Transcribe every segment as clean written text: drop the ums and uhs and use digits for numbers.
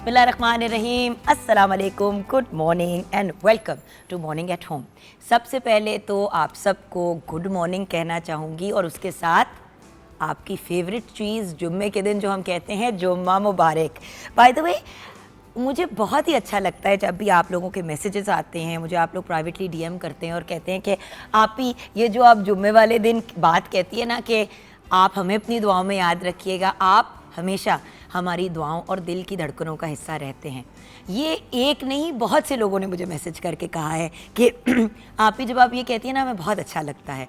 बिस्मिल्लाहिर्रहमानिर्रहीम, अस्सलाम वालेकुम, good morning and welcome to Morning at Home. सबसे पहले तो आप सबको गुड मॉर्निंग कहना चाहूँगी और उसके साथ आपकी फेवरेट चीज़ जुम्मे के दिन जो हम कहते हैं जुम्मा मुबारक। बाय द वे, मुझे बहुत ही अच्छा लगता है जब भी आप लोगों के मैसेजेस आते हैं, मुझे आप लोग प्राइवेटली डीएम करते हैं और कहते हैं कि आप ही ये जो आप जुम्मे वाले दिन बात कहती है ना कि आप हमें अपनी दुआओं में याद रखिएगा, आप हमेशा हमारी दुआओं और दिल की धड़कनों का हिस्सा रहते हैं। ये एक नहीं, बहुत से लोगों ने मुझे मैसेज करके कहा है कि आप ही जब आप ये कहती हैं ना हमें बहुत अच्छा लगता है।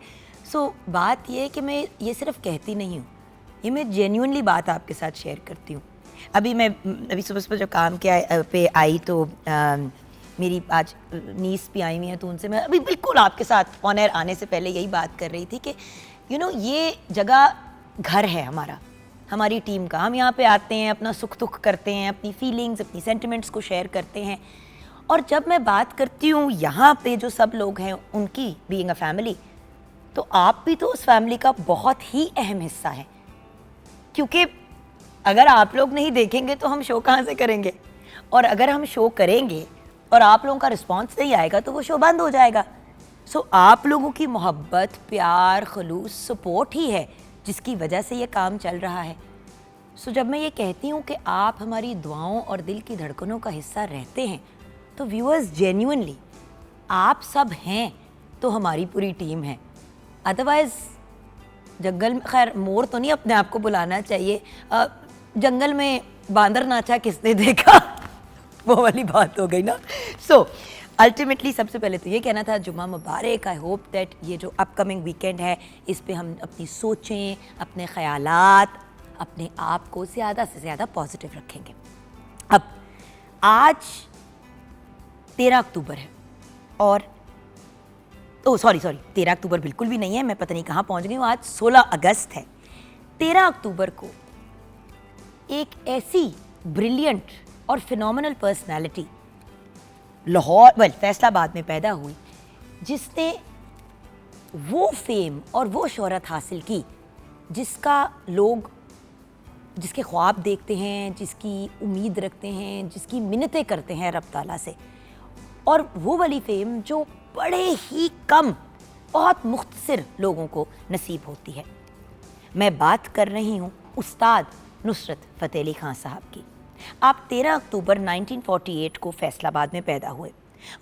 बात ये है कि मैं ये सिर्फ कहती नहीं हूँ, ये मैं जेन्युइनली बात आपके साथ शेयर करती हूँ। अभी सुबह सुबह जो काम के पे आई तो मेरी आज नीस भी आई हुई हैं, तो उनसे मैं अभी बिल्कुल आपके साथ ऑन एयर आने से पहले यही बात कर रही थी कि ये जगह घर है हमारा, हमारी टीम का। हम यहाँ पे आते हैं, अपना सुख दुख करते हैं, अपनी फीलिंग्स, अपनी सेंटिमेंट्स को शेयर करते हैं। और जब मैं बात करती हूँ यहाँ पे जो सब लोग हैं उनकी बीइंग अ फैमिली, तो आप भी तो उस फैमिली का बहुत ही अहम हिस्सा है, क्योंकि अगर आप लोग नहीं देखेंगे तो हम शो कहाँ से करेंगे, और अगर हम शो करेंगे और आप लोगों का रिस्पॉन्स नहीं आएगा तो वो शो बंद हो जाएगा। आप लोगों की मोहब्बत, प्यार, खलूस, सपोर्ट ही है जिसकी वजह से ये काम चल रहा है। जब मैं ये कहती हूँ कि आप हमारी दुआओं और दिल की धड़कनों का हिस्सा रहते हैं, तो व्यूअर्स जेन्युइनली आप सब हैं तो हमारी पूरी टीम है। अदरवाइज़ जंगल में, खैर मोर तो नहीं अपने आप को बुलाना चाहिए, जंगल में बांदर नाचा किसने देखा वो वाली बात हो गई ना। अल्टीमेटली सबसे पहले तो ये कहना था जुम्मा मुबारक। आई होप दैट ये जो अपकमिंग वीकेंड है इस पे हम अपनी सोचें, अपने ख़यालात, अपने आप को ज़्यादा से ज़्यादा पॉजिटिव रखेंगे। अब आज 13 अक्टूबर है और सॉरी 13 अक्टूबर बिल्कुल भी नहीं है, मैं पता नहीं कहाँ पहुँच गई हूँ। आज 16 अगस्त है। 13 अक्टूबर को एक ऐसी ब्रिलियंट और फिनोमिनल पर्सनैलिटी लाहौर फैसलाबाद में पैदा हुई जिसने वो फेम और वो शोहरत हासिल की जिसके ख्वाब देखते हैं, जिसकी उम्मीद रखते हैं, जिसकी मिन्नतें करते हैं रब ताला से, और वो वाली फेम जो बड़े ही कम, बहुत मुख्तसर लोगों को नसीब होती है। मैं बात कर रही हूँ उस्ताद नुसरत फ़तेह अली खान साहब की। आप 13 अक्टूबर 1948 को फैसलाबाद में पैदा हुए।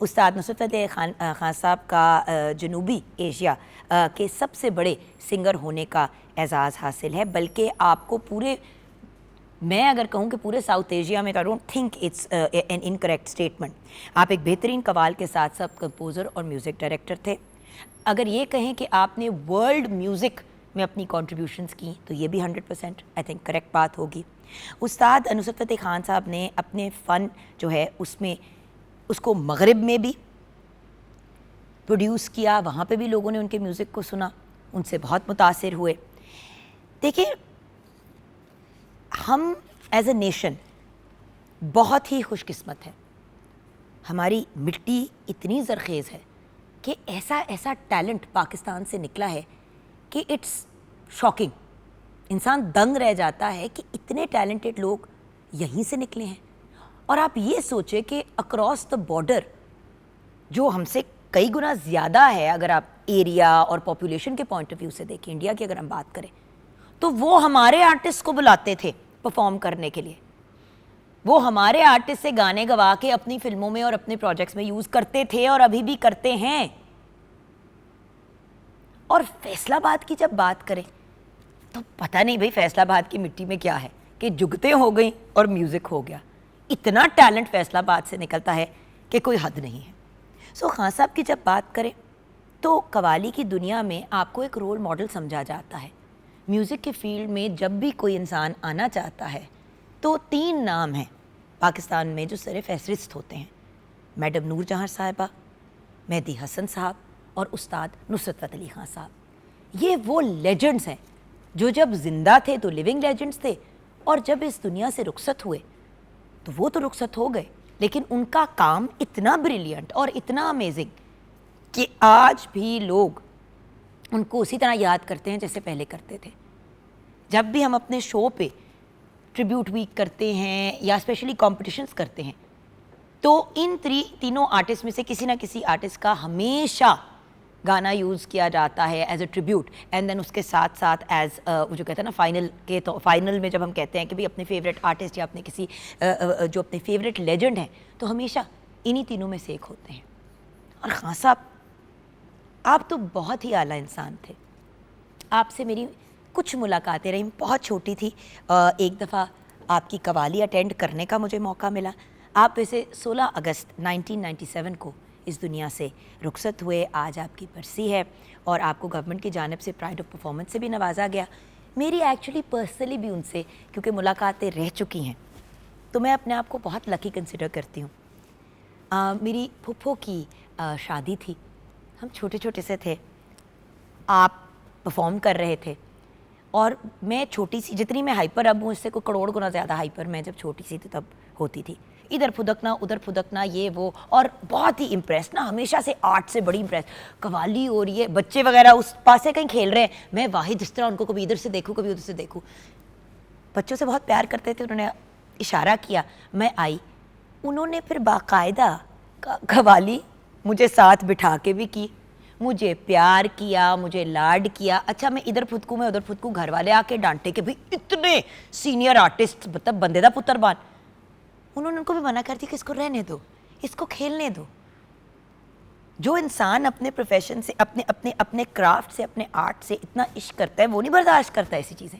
उस्ताद नुसरत फ़तेह खान साहब का जनूबी एशिया के सबसे बड़े सिंगर होने का एजाज़ हासिल है, बल्कि आपको मैं अगर कहूँ कि पूरे साउथ एशिया में, I don't think it's an incorrect statement. आप एक बेहतरीन कवाल के साथ साथ कंपोज़र और म्यूज़िक डायरेक्टर थे। अगर ये कहें कि आपने वर्ल्ड म्यूज़िक में अपनी कॉन्ट्रीब्यूशंस की तो ये भी 100% आई थिंक करेक्ट बात होगी। उस्ताद नुसरत फ़तेह खान साहब ने अपने फ़न जो है उसको मगरिब में भी प्रोड्यूस किया, वहाँ पे भी लोगों ने उनके म्यूज़िक को सुना, उनसे बहुत मुतासिर हुए। देखिए, हम एज ए नेशन बहुत ही खुशकिस्मत है। हमारी मिट्टी इतनी ज़रखेज़ है कि ऐसा टैलेंट पाकिस्तान से निकला है कि इट्स शॉकिंग। इंसान दंग रह जाता है कि इतने टैलेंटेड लोग यहीं से निकले हैं। और आप ये सोचें कि अक्रॉस द बॉर्डर जो हमसे कई गुना ज़्यादा है, अगर आप एरिया और पॉपुलेशन के पॉइंट ऑफ व्यू से देखें, इंडिया की अगर हम बात करें, तो वो हमारे आर्टिस्ट को बुलाते थे परफॉर्म करने के लिए। वो हमारे आर्टिस्ट से गाने गवा के अपनी फिल्मों में और अपने प्रोजेक्ट्स में यूज़ करते थे और अभी भी करते हैं। और फैसलाबाद की जब बात करें तो पता नहीं भाई फैसलाबाद की मिट्टी में क्या है कि जुगतें हो गई और म्यूज़िक हो गया। इतना टैलेंट फैसलाबाद से निकलता है कि कोई हद नहीं है। खान साहब की जब बात करें तो कवाली की दुनिया में आपको एक रोल मॉडल समझा जाता है। म्यूज़िक के फील्ड में जब भी कोई इंसान आना चाहता है तो 3 नाम हैं पाकिस्तान में जो सर फहरिस्त होते हैं: मैडम नूर जहाँ साहिबा, मेहदी हसन साहब और उस्ताद नुसरत फ़तेह अली खान साहब। ये वो लेजेंड्स हैं जो जब जिंदा थे तो लिविंग लेजेंड्स थे, और जब इस दुनिया से रुखसत हुए तो वो तो रुखसत हो गए, लेकिन उनका काम इतना ब्रिलियंट और इतना अमेजिंग कि आज भी लोग उनको उसी तरह याद करते हैं जैसे पहले करते थे। जब भी हम अपने शो पे ट्रिब्यूट वीक करते हैं या स्पेशली कॉम्पिटिशन्स करते हैं, तो इन तीनों आर्टिस्ट में से किसी ना किसी आर्टिस्ट का हमेशा गाना यूज़ किया जाता है as a tribute, and then उसके साथ साथ एज वो जो कहते हैं ना फाइनल के, तो फाइनल में जब हम कहते हैं कि भाई अपने फेवरेट आर्टिस्ट या अपने किसी जो अपने फेवरेट लेजेंड हैं, तो हमेशा इन्हीं तीनों में से एक होते हैं। और खान साहब, आप तो बहुत ही आला इंसान थे। आपसे मेरी कुछ मुलाकातें रही, बहुत छोटी थी, एक दफ़ा आपकी कवाली अटेंड करने का मुझे मौका मिला। आप वैसे 16 अगस्त 1997 को इस दुनिया से रुखसत हुए। आज आपकी बरसी है और आपको गवर्नमेंट की जानिब से प्राइड ऑफ परफॉर्मेंस से भी नवाजा गया। मेरी एक्चुअली पर्सनली भी उनसे क्योंकि मुलाकातें रह चुकी हैं, तो मैं अपने आप को बहुत लकी कंसिडर करती हूँ। मेरी फूफो की शादी थी, हम छोटे छोटे से थे, आप परफॉर्म कर रहे थे और मैं छोटी सी, जितनी मैं हाइपर अब हूँ इससे कोई करोड़ गुना ज़्यादा हाइपर मैं जब छोटी सी थी तब होती थी। इधर फुदकना उधर फुदकना ये वो, और बहुत ही इम्प्रेस ना, हमेशा से आर्ट से बड़ी इम्प्रेस। कवाली हो रही है, बच्चे वगैरह उस पास से कहीं खेल रहे हैं, मैं वाहिद जिस तरह उनको कभी इधर से देखूँ कभी उधर से देखूँ। बच्चों से बहुत प्यार करते थे, उन्होंने इशारा किया, मैं आई, उन्होंने फिर बाकायदा कवाली मुझे साथ बिठा के भी की, मुझे प्यार किया, मुझे लाड किया। अच्छा मैं इधर फुदकूँ मैं उधर फुदकूँ, घर वाले आके डांटे कि भाई इतने सीनियर आर्टिस्ट, मतलब बंदे दा पुत्र बान। उन्होंने उनको भी मना कर दिया कि इसको रहने दो, इसको खेलने दो। जो इंसान अपने प्रोफेशन से, अपने अपने अपने क्राफ्ट से, अपने आर्ट से इतना इश्क करता है, वो नहीं बर्दाश्त करता ऐसी चीज़ें।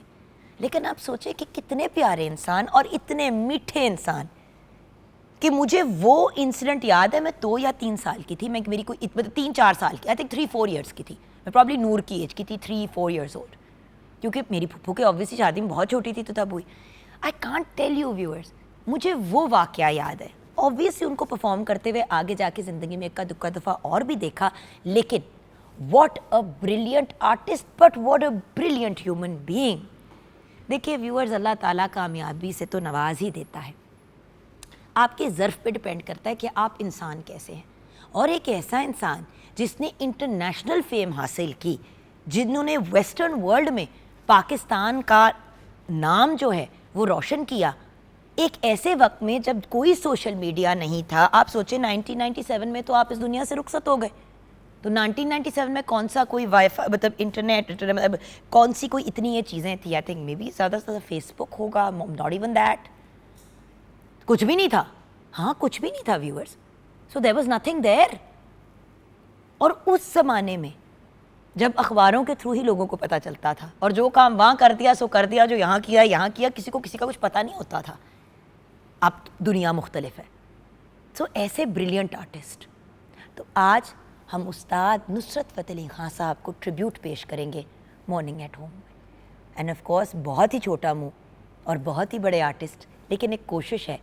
लेकिन आप सोचें कि कितने प्यारे इंसान और इतने मीठे इंसान, कि मुझे वो इंसिडेंट याद है, मैं 2 या 3 साल की थी, मैं मेरी कोई 3-4 साल की, आई थिंक 3-4 ईयर्स की थी, मैं प्रॉब्ली नूर की एज की थी, 3-4 ईयर्स ओल्ड, क्योंकि मेरी फूफू के ऑब्वियसली शादी में बहुत छोटी थी तो तब हुई। I can't tell you viewers, मुझे वो वाक़या याद है। ऑब्वियसली उनको परफॉर्म करते हुए आगे जाके ज़िंदगी में इक्का दुक्का दफ़ा और भी देखा, लेकिन what a brilliant artist, but what a brilliant human being. देखिए व्यूअर्स, अल्लाह ताला कामयाबी से तो नवाज ही देता है, आपके ज़र्फ़ पे डिपेंड करता है कि आप इंसान कैसे हैं। और एक ऐसा इंसान जिसने इंटरनेशनल फेम हासिल की, जिन्होंने वेस्टर्न वर्ल्ड में पाकिस्तान का नाम जो है वो रोशन किया, एक ऐसे वक्त में जब कोई सोशल मीडिया नहीं था। आप सोचें 1997 में तो आप इस दुनिया से रुखसत हो गए, तो 1997 में कौन सा कोई वाईफाई, मतलब इंटरनेट, मतलब कौन सी कोई इतनी ये चीज़ें थी। आई थिंक मे बी ज़्यादा से ज़्यादा फेसबुक होगा, नॉट इवन दैट, कुछ भी नहीं था। हाँ, कुछ भी नहीं था viewers, so there was nothing there. और उस ज़माने में जब अखबारों के थ्रू ही लोगों को पता चलता था, और जो काम वहाँ कर दिया सो कर दिया, जो यहाँ किया, किसी को किसी का कुछ पता नहीं होता था। अब दुनिया मुख्तलिफ है। सो ऐसे ब्रिलियंट आर्टिस्ट, तो आज हम उस्ताद नुसरत फ़तेह अली खान साहब को ट्रिब्यूट पेश करेंगे morning at home. End of course बहुत ही छोटा मुँह और बहुत ही बड़े आर्टिस्ट, लेकिन एक कोशिश है,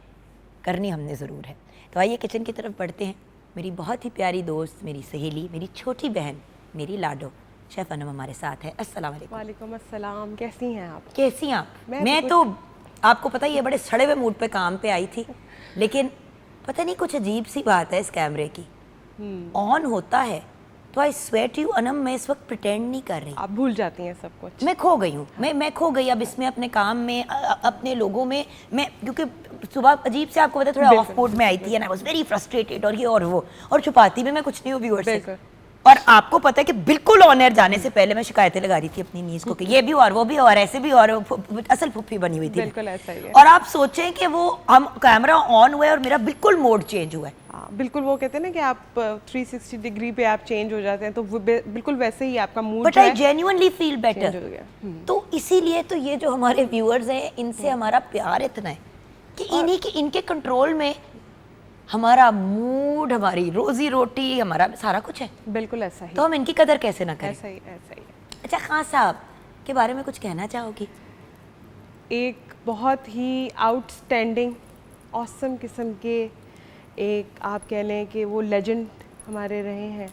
करनी हमने ज़रूर है। तो आइए किचन की तरफ बढ़ते हैं। मेरी बहुत ही प्यारी दोस्त, मेरी सहेली, मेरी छोटी बहन, मेरी लाडो शेफ़ अनम हमारे साथ है। अस्सलाम वालेकुम। वालेकुम अस्सलाम, कैसी हैं आप? कैसी हैं आप? मैं तो आपको पता ही है बड़े सड़े हुए मूड पे काम पे आई थी, लेकिन पता नहीं कुछ अजीब सी बात है इस कैमरे की, ऑन होता है तो I swear to you Anam, मैं इस वक्त प्रिटेंड नहीं कर रही। आप भूल जाती हैं सब कुछ। मैं खो गई हूँ, मैं खो गई अब इसमें, अपने काम में, अपने लोगों में। मैं क्योंकि सुबह अजीब से आपको पता थोड़ा ऑफ मोड में आई थी, and I was very frustrated, और ये और वो, और छुपाती भी मैं कुछ नहीं हूँ व्यूअर्स से। और आपको पता है कि बिल्कुल ऑन एयर जाने से पहले मैं शिकायतें लगा रही थी अपनी नीज को कि ये भी और वो भी और ऐसे भी, और असल फुफ्फी बनी हुई थी। बिल्कुल ऐसा ही है। और आप सोचें कि वो हम कैमरा ऑन हुआ है और मेरा बिल्कुल मोड चेंज हुआ है। बिल्कुल, वो कहते हैं ना कि आप 360 डिग्री पे आप चेंज हो जाते हैं, तो बिल्कुल वैसे ही आपका mood but I genuinely feel better. तो इसीलिए तो ये जो हमारे व्यूअर्स हैं, इनसे हमारा प्यार इतना है कि इनके कंट्रोल में हमारा मूड, हमारी रोजी रोटी, हमारा सारा कुछ है। बिल्कुल ऐसा ही। तो हम इनकी कदर कैसे ना करें? ऐसा ही है। अच्छा, खान साहब के बारे में कुछ कहना चाहोगी? एक बहुत ही आउटस्टैंडिंग ऑसम किस्म के, एक आप कह लें कि वो लेजेंड हमारे रहे हैं,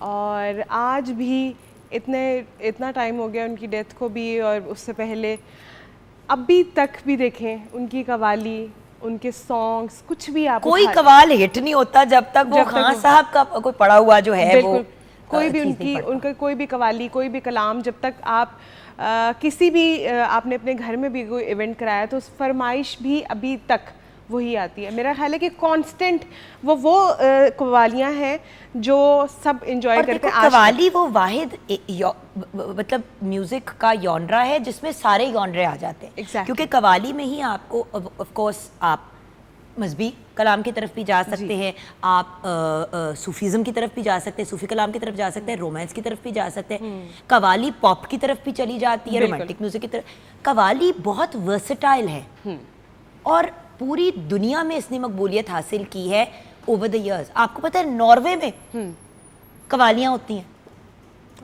और आज भी इतना टाइम हो गया उनकी डेथ को भी, और उससे पहले अभी तक भी देखें उनकी कवाली, उनके सॉन्ग्स, कुछ भी आप कोई कवाल हिट नहीं होता जब तक वो खान साहब का कोई पड़ा हुआ जो है वो कोई भी चीज़ नहीं पढ़ उनका कोई भी कवाली, कोई भी कलाम, जब तक आप किसी भी आपने अपने घर में भी कोई इवेंट कराया तो उस फरमाइश भी अभी तक वही आती है। मेरा ख्याल है कि कांस्टेंट वो कवालियाँ हैं जो सब इंजॉय करते हैं। कवाली वो वाहिद मतलब म्यूजिक का जॉनरा है जिसमें सारे जॉनरे आ जाते हैं। Exactly. क्योंकि कवाली में ही आपको ऑफ कोर्स आप मजहबी कलाम की तरफ भी जा सकते हैं, आप सूफीज़म की तरफ भी जा सकते हैं, सूफी कलाम की तरफ जा सकते हैं, रोमांस की तरफ भी जा सकते हैं, कवाली पॉप की तरफ भी चली जाती है, रोमांटिक म्यूजिक की तरफ। कवाली बहुत वर्सेटाइल है और पूरी दुनिया में इसने मकबूलियत हासिल की है ओवर द इयर्स। आपको पता है नॉर्वे में कवालियाँ होती हैं।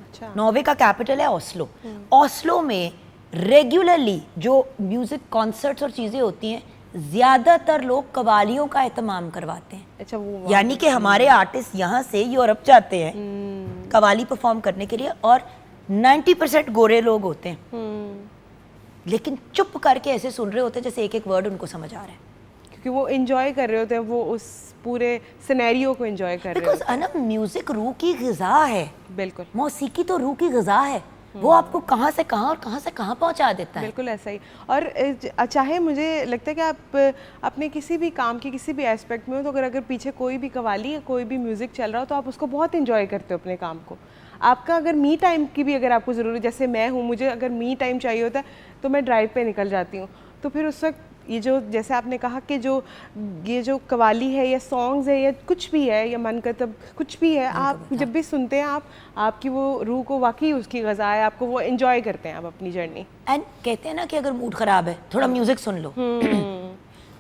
अच्छा। नॉर्वे का कैपिटल है ओस्लो। ओस्लो में रेगुलरली जो म्यूजिक कॉन्सर्ट्स और चीज़ें होती हैं, ज़्यादातर लोग कवालियों का एहतमाम करवाते हैं। अच्छा, वो यानी कि हमारे आर्टिस्ट यहाँ से यूरोप जाते हैं कवाली परफॉर्म करने के लिए और 90% गोरे लोग होते हैं, लेकिन चुप करके ऐसे सुन रहे होते हैं जैसे एक एक वर्ड उनको समझ आ रहा है, क्योंकि वो एंजॉय कर रहे होते हैं, वो उस पूरे सिनेरियो को एंजॉय कर रहे होते बिकॉज म्यूजिक रूह की ग़िज़ा है। बिल्कुल, मौसीकी तो रूह की ग़िज़ा है, वो आपको कहाँ से कहाँ और कहाँ से कहाँ पहुँचा देता है। बिल्कुल ऐसा ही। और चाहे मुझे लगता है कि आप अपने किसी भी काम की किसी भी एस्पेक्ट में हो, तो अगर पीछे कोई भी कवाली या कोई भी म्यूज़िक चल रहा हो तो आप उसको बहुत इंजॉय करते हो अपने काम को। आपका अगर मी टाइम की भी अगर आपको ज़रूरत, जैसे मैं हूँ, मुझे अगर मी टाइम चाहिए होता है तो मैं ड्राइव पे निकल जाती हूँ, तो फिर उस वक्त ये जो जैसे आपने कहा कि ये जो कवाली है या सॉन्ग्स है या कुछ भी है या मनकतब कुछ भी है, आप जब भी सुनते हैं आपकी वो रूह को वाकई उसकी ग़िज़ा है, आपको वो एंजॉय करते हैं आप अपनी जर्नी। एंड कहते हैं ना कि अगर मूड ख़राब है थोड़ा म्यूज़िक सुन लो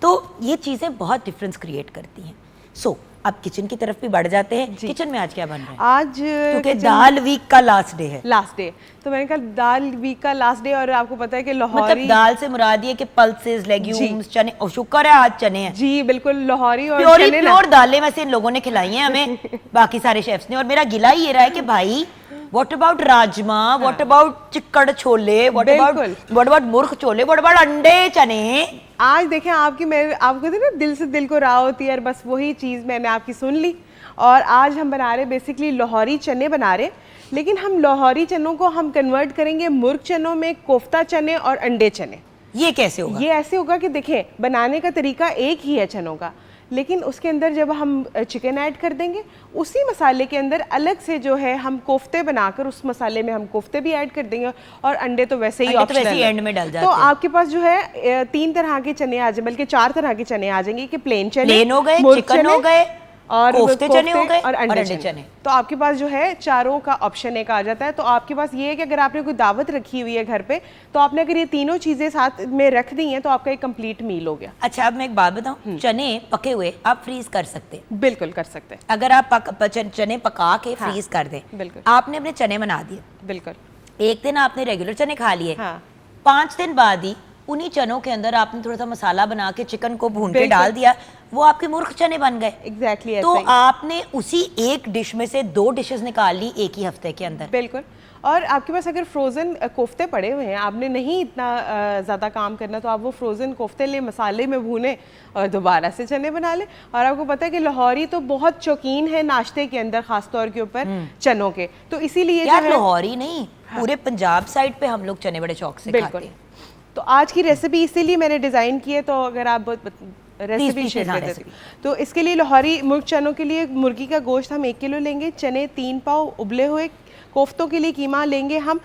तो ये चीज़ें बहुत डिफरेंस क्रिएट करती हैं। सो अब किचन की तरफ भी बढ़ जाते हैं। किचन में आज क्या बन रहा है? आज क्योंकि दाल वीक का लास्ट डे है। लास्ट डे, तो मैंने कहा दाल वीक का लास्ट डे, और आपको पता है कि लाहौरी, मतलब दाल से मुराद ये कि पल्सेस, लेग्यूम्स, चने, और शुक्र है आज चने हैं जी, बिल्कुल लाहौरी और प्योर दालें वैसे इन लोगों ने खिलाई हैं हमें बाकी सारे शेफ्स ने। और मेरा गिला ही ये रहा है कि भाई what about rajma, what about चिक्कड़ छोले, व्हाट अबाउट मुर्ख छोले, व्हाट अबाउट अंडे चने। आज देखें आपको कहते हैं ना दिल से दिल को राह होती है, और बस वही चीज़ मैंने आपकी सुन ली। और आज हम बना रहे बेसिकली लाहौरी चने बना रहे, लेकिन हम लाहौरी चनों को हम कन्वर्ट करेंगे मुर्ग चनों में, कोफ्ता चने और अंडे चने। ये कैसे होगा? ये ऐसे होगा कि देखें बनाने का तरीका एक ही है चनों का, लेकिन उसके अंदर जब हम चिकन ऐड कर देंगे, उसी मसाले के अंदर अलग से जो है हम कोफ्ते बनाकर उस मसाले में हम कोफ्ते भी ऐड कर देंगे, और अंडे तो वैसे ही ऑप्शनल है, एंड में डल जाते तो आपके पास जो है 3 तरह के चने आ जाए, बल्कि 4 तरह के चने आ जाएंगे कि प्लेन हो गए, चिकन हो गए, और कोफ्ते चने हो गए और अंडे चने। तो आपके पास जो है चारों का ऑप्शन एक आ जाता है। तो आपके पास ये है कि अगर आपने कोई दावत रखी हुई है घर पे, तो आपने अगर ये तीनों चीजें साथ में रख दी हैं तो आपका एक कंप्लीट मील हो गया। अच्छा, अब मैं एक बात बताऊं, चने पके हुए आप फ्रीज कर सकते हैं। बिल्कुल कर सकते हैं। अगर आप चने पका के फ्रीज कर दें, बिल्कुल, आपने अपने चने बना दिए, बिल्कुल, एक दिन आपने रेगुलर चने खा लिए, 5 दिन बाद ही उन्हीं चनों के अंदर आपने थोड़ा सा मसाला बना के चिकन को भून के डाल दिया, वो आपके मुर्ख चने बन गए। एग्जैक्टली। तो आपने उसी एक डिश में से 2 डिशेस निकाल ली एक ही हफ्ते के अंदर। बिल्कुल। और आपके पास अगर फ्रोज़न कोफ्ते पड़े हुए हैं, आपने नहीं इतना ज़्यादा काम करना, तो आप वो फ्रोज़न कोफ्ते ले, मसाले में भूने और दोबारा से चने बना लें। और आपको पता है कि लाहौरी तो बहुत शौकीन है नाश्ते के अंदर, ख़ास तौर के ऊपर चनों के, तो इसीलिए यार लाहौरी नहीं, पूरे पंजाब साइड पे हम लोग चने बड़े शौक से खाते हैं। तो आज की रेसिपी इसीलिए मैंने डिज़ाइन की है, तो अगर आप रेसिपी शेयर कर देती, तो इसके लिए लाहौरी मुर्ग चनों के लिए मुर्गी का गोश्त हम 1 किलो लेंगे, चने 3 पाव उबले हुए, कोफ्तों के लिए कीमा लेंगे हम,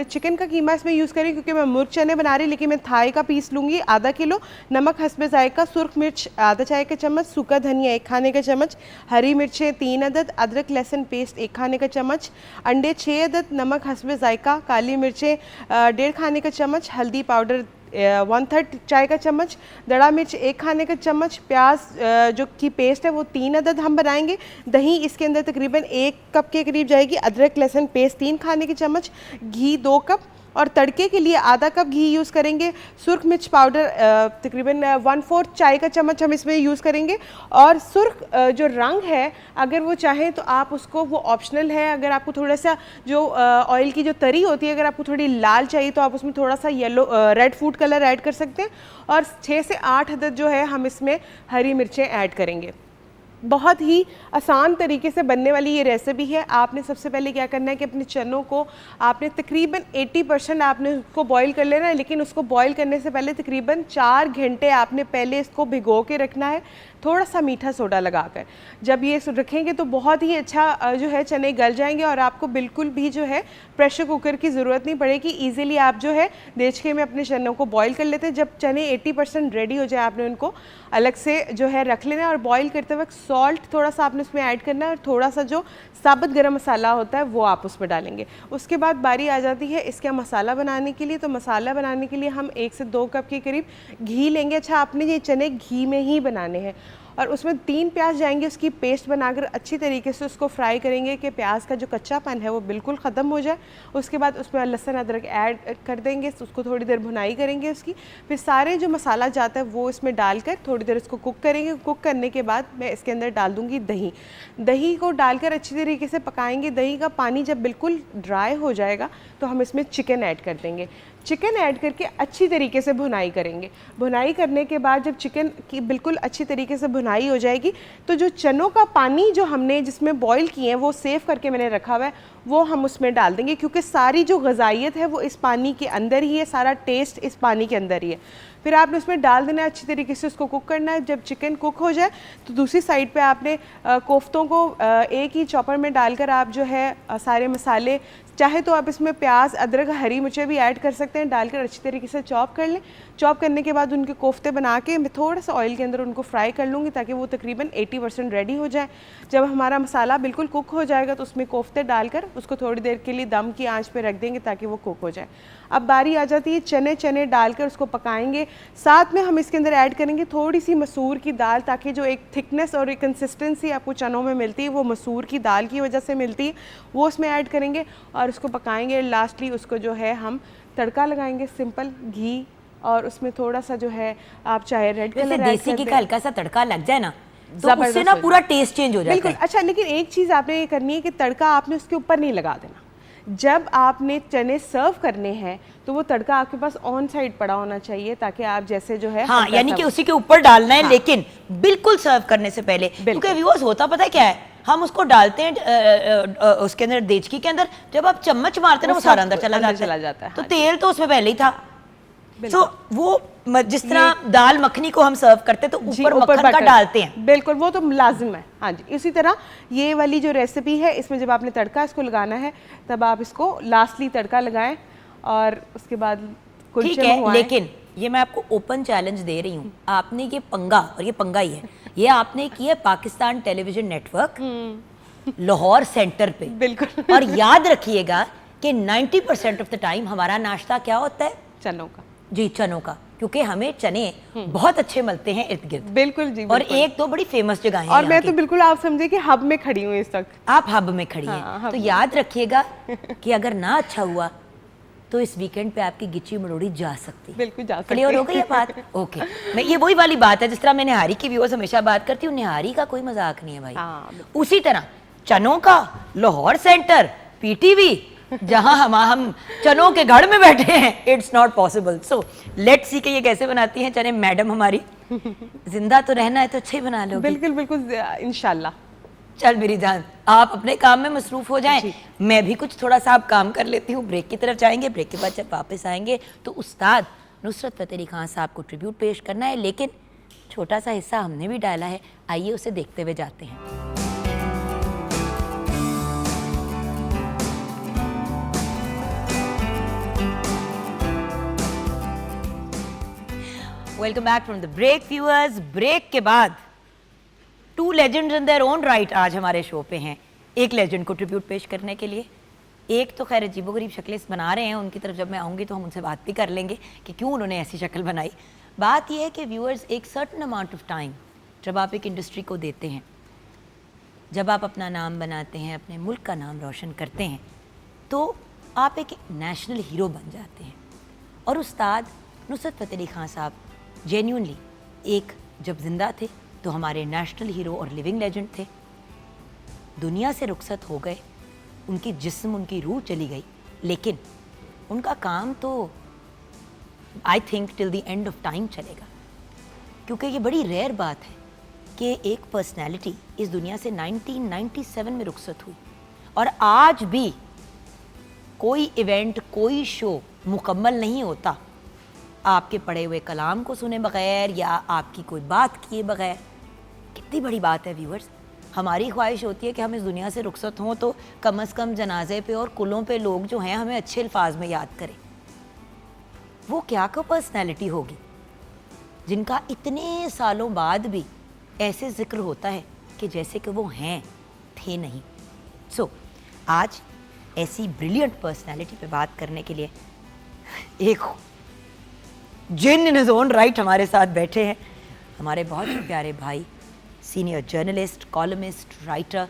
चिकन का कीमा इसमें यूज़ करें क्योंकि मैं मुर्ग चने बना रही, लेकिन मैं थाई का पीस लूँगी आधा किलो, नमक हस्बे जायका, सुर्ख मिर्च आधा चाय का चम्मच, सूखा धनिया 1 खाने का चम्मच, हरी मिर्चें 3 अदद, अदरक लहसुन पेस्ट 1 खाने का चम्मच, अंडे 6 अदद, नमक हस्बे जायका, काली मिर्चें 1.5 खाने का चम्मच, हल्दी पाउडर 1/3 चाय का चम्मच, दड़ा मिर्च 1 खाने का चम्मच, प्याज जो की पेस्ट है वो 3 अदद हम बनाएंगे, दही इसके अंदर तकरीबन 1 कप के करीब जाएगी, अदरक लहसुन पेस्ट 3 खाने के चम्मच, घी 2 कप, और तड़के के लिए आधा कप घी यूज़ करेंगे, सुर्ख मिर्च पाउडर तकरीबन 1/4 चाय का चम्मच हम इसमें यूज़ करेंगे, और सुर्ख जो रंग है अगर वो चाहें तो आप उसको, वो ऑप्शनल है, अगर आपको थोड़ा सा जो ऑयल की जो तरी होती है, अगर आपको थोड़ी लाल चाहिए तो आप उसमें थोड़ा सा yellow red food colour add कर सकते हैं, और 6 से 8 अदद जो है हम इसमें हरी मिर्चें ऐड करेंगे। बहुत ही आसान तरीके से बनने वाली ये रेसिपी है। आपने सबसे पहले क्या करना है कि अपने चनों को आपने तकरीबन 80% आपने उसको बॉईल कर लेना है, लेकिन उसको बॉईल करने से पहले तकरीबन 4 घंटे आपने पहले इसको भिगो के रखना है, थोड़ा सा मीठा सोडा लगाकर। जब ये रखेंगे तो बहुत ही अच्छा जो है चने गल जाएंगे और आपको बिल्कुल भी जो है प्रेशर कुकर की ज़रूरत नहीं पड़ेगी। ईज़िली आप जो है देचके में अपने चनों को बॉईल कर लेते हैं। जब चने 80% रेडी हो जाए आपने उनको अलग से जो है रख लेना है और बॉईल करते वक्त सॉल्ट थोड़ा सा आपने उसमें ऐड करना है और थोड़ा सा जो साबुत गरम मसाला होता है वो आप उसमें डालेंगे। उसके बाद बारी आ जाती है इसका मसाला बनाने के लिए। तो मसाला बनाने के लिए हम 1 से 2 कप के करीब घी लेंगे। अच्छा, आपने ये चने घी में ही बनाने हैं और उसमें 3 प्याज जाएंगे, उसकी पेस्ट बनाकर अच्छी तरीके से उसको फ्राई करेंगे कि प्याज का जो कच्चापन है वो बिल्कुल ख़त्म हो जाए। उसके बाद उसमें लहसुन अदरक ऐड कर देंगे, उसको थोड़ी देर भुनाई करेंगे उसकी। फिर सारे जो मसाला जाता है वो इसमें डालकर थोड़ी देर इसको कुक करेंगे। कुक करने के बाद मैं इसके अंदर डाल दूँगी दही। दही को डालकर अच्छी तरीके से पकाएंगे। दही का पानी जब बिल्कुल ड्राई हो जाएगा तो हम इसमें चिकन ऐड कर देंगे। चिकन ऐड करके अच्छी तरीके से भुनाई करेंगे। भुनाई करने के बाद जब चिकन की बिल्कुल अच्छी तरीके से भुनाई हो जाएगी तो जो चनों का पानी जो हमने जिसमें बॉईल किए हैं वो सेव करके मैंने रखा हुआ है वो हम उसमें डाल देंगे, क्योंकि सारी जो ग़िज़ाइयत है वो इस पानी के अंदर ही है, सारा टेस्ट इस पानी के अंदर ही है। फिर आपने उसमें डाल देना है, अच्छी तरीके से उसको कुक करना है। जब चिकन कुक हो जाए तो दूसरी साइड पे आपने कोफ्तों को एक ही चॉपर में डालकर आप जो है सारे मसाले, चाहे तो आप इसमें प्याज, अदरक, हरी मिर्चें भी ऐड कर सकते हैं, डालकर अच्छी तरीके से चॉप कर लें। चॉप करने के बाद उनके कोफ्ते बना के मैं थोड़ा सा ऑयल के अंदर उनको फ्राई कर लूँगी ताकि वो तकरीबन 80% रेडी हो जाए। जब हमारा मसाला बिल्कुल कुक हो जाएगा तो उसमें कोफ्ते डालकर उसको थोड़ी देर के लिए दम की आंच पे रख देंगे ताकि वो कुक हो जाए। अब बारी आ जाती है चने डालकर उसको पकाएंगे। साथ में हम इसके अंदर ऐड करेंगे थोड़ी सी मसूर की दाल, ताकि जो एक थिकनेस और एक कंसिस्टेंसी आपको चनों में मिलती है वो मसूर की दाल की वजह से मिलती है, वो उसमें ऐड करेंगे और उसको पकाएंगे। लास्टली उसको जो है हम तड़का लगाएंगे, सिंपल घी, और उसमें थोड़ा सा जो है आप चाहे रेड कलर ऐड देसी कर घी दें। का हल्का सा तड़का लग जाए ना तो उससे ना पूरा टेस्ट चेंज हो जाता बिल्कुल। है। अच्छा, लेकिन एक चीज़ आपने ये करनी है कि तड़का आपने उसके ऊपर नहीं लगा देना। जब आपने चने सर्व करने हैं तो वो तड़का आपके पास ऑन साइड पड़ा होना चाहिए ताकि आप जैसे जो है हाँ, यानी कि उसी के ऊपर डालना है। हाँ। लेकिन बिल्कुल सर्व करने से पहले, क्योंकि व्यूअर्स होता पता है क्या है, हम उसको डालते हैं उसके अंदर देचकी के अंदर, जब आप चम्मच मारते हैं ना वो सारा अंदर चला जाता है। तो तेल तो उसमें पहले ही था। तो वो जिस तरह दाल मखनी को हम सर्व करते हैं तो ऊपर मक्खन का डालते हैं, बिल्कुल वो तो लाजिम है। हाँ जी, इसी तरह ये वाली जो रेसिपी है इसमें जब आपने तड़का इसको लगाना है तब आप इसको लास्टली तड़का लगाएं और उसके बाद ठीक है। लेकिन ये मैं आपको ओपन चैलेंज दे रही हूँ, आपने ये पंगा, और ये पंगा ही है, ये आपने किया Pakistan television network Lahore centre पे। बिल्कुल। और याद रखिएगा कि 90% ऑफ द टाइम हमारा नाश्ता क्या होता है? चनों का। जी, चनों का, क्योंकि हमें चने बहुत अच्छे मिलते हैं इर्द गिर्द। बिल्कुल जी, और एक तो बड़ी फेमस जगह है और मैं तो बिल्कुल आप समझे कि हब में खड़ी हूँ इस वक्त। आप हब में खड़ी हैं। तो याद रखिएगा कि अगर ना अच्छा हुआ तो इस वीकेंड पे आपकी गिच्ची मरोड़ी जा सकती है। बिल्कुल जा सकती है। क्लियर हो गई ये बात? ओके। मैं ये वही वाली बात है जिस तरह मैं निहारी की व्यूअर्स हमेशा बात करती हूँ, निहारी का कोई मजाक नहीं है भाई। उसी तरह चनों का लाहौर सेंटर पीटीवी, जहां हम चनों के घर में बैठे हैं, it's not possible. So let's see कि ये कैसे बनाती हैं चने मैडम हमारी। जिंदा तो रहना है तो अच्छे बना लो। बिल्कुल बिल्कुल, इंशाल्लाह। चल मेरी जान, आप अपने काम में मसरूफ हो जाएं, मैं भी कुछ थोड़ा सा काम कर लेती हूँ। ब्रेक की तरफ जाएंगे, ब्रेक के बाद जब वापस आएंगे तो उस्ताद नुसरत फतेह अली खान साहब को ट्रिब्यूट पेश करना है, लेकिन छोटा सा हिस्सा हमने भी डाला है, आइए उसे देखते हुए जाते हैं। Welcome back from the break viewers. Break के बाद 2 legends in their own right आज हमारे शो पे हैं। एक लेजेंड को ट्रिब्यूट पेश करने के लिए, एक तो खैर अजीबोगरीब शक्लें बना रहे हैं, उनकी तरफ जब मैं आऊँगी तो हम उनसे बात भी कर लेंगे कि क्यों उन्होंने ऐसी शक्ल बनाई। बात यह है कि व्यूअर्स, एक सर्टन अमाउंट ऑफ टाइम जब आप एक इंडस्ट्री को देते हैं, जब आप अपना नाम बनाते हैं, अपने मुल्क का नाम रोशन करते हैं, तो आप एक नेशनल हीरो बन जाते हैं। और उस्ताद नुसरत फतेह अली खान साहब जेन्युइनली एक जब जिंदा थे तो हमारे नेशनल हीरो और लिविंग लेजेंड थे। दुनिया से रुखसत हो गए, उनकी जिस्म, उनकी रूह चली गई, लेकिन उनका काम तो I think till the end of time चलेगा। क्योंकि ये बड़ी रेयर बात है कि एक पर्सनैलिटी इस दुनिया से 1997 में रुखसत हुई और आज भी कोई इवेंट, कोई शो मुकम्मल नहीं होता आपके पढ़े हुए कलाम को सुने बगैर या आपकी कोई बात किए बगैर। कितनी बड़ी बात है व्यूअर्स। हमारी ख्वाहिश होती है कि हम इस दुनिया से रुखसत हों तो कम से कम जनाजे पे और कुलों पे लोग जो हैं हमें अच्छे अल्फाज में याद करें। वो क्या को पर्सनैलिटी होगी जिनका इतने सालों बाद भी ऐसे जिक्र होता है कि जैसे कि वो हैं, थे नहीं। सो आज ऐसी ब्रिलियंट पर्सनैलिटी पे बात करने के लिए एक जिन इन हिज ओन राइट हमारे साथ बैठे हैं हमारे बहुत ही प्यारे भाई, senior journalist, columnist, writer,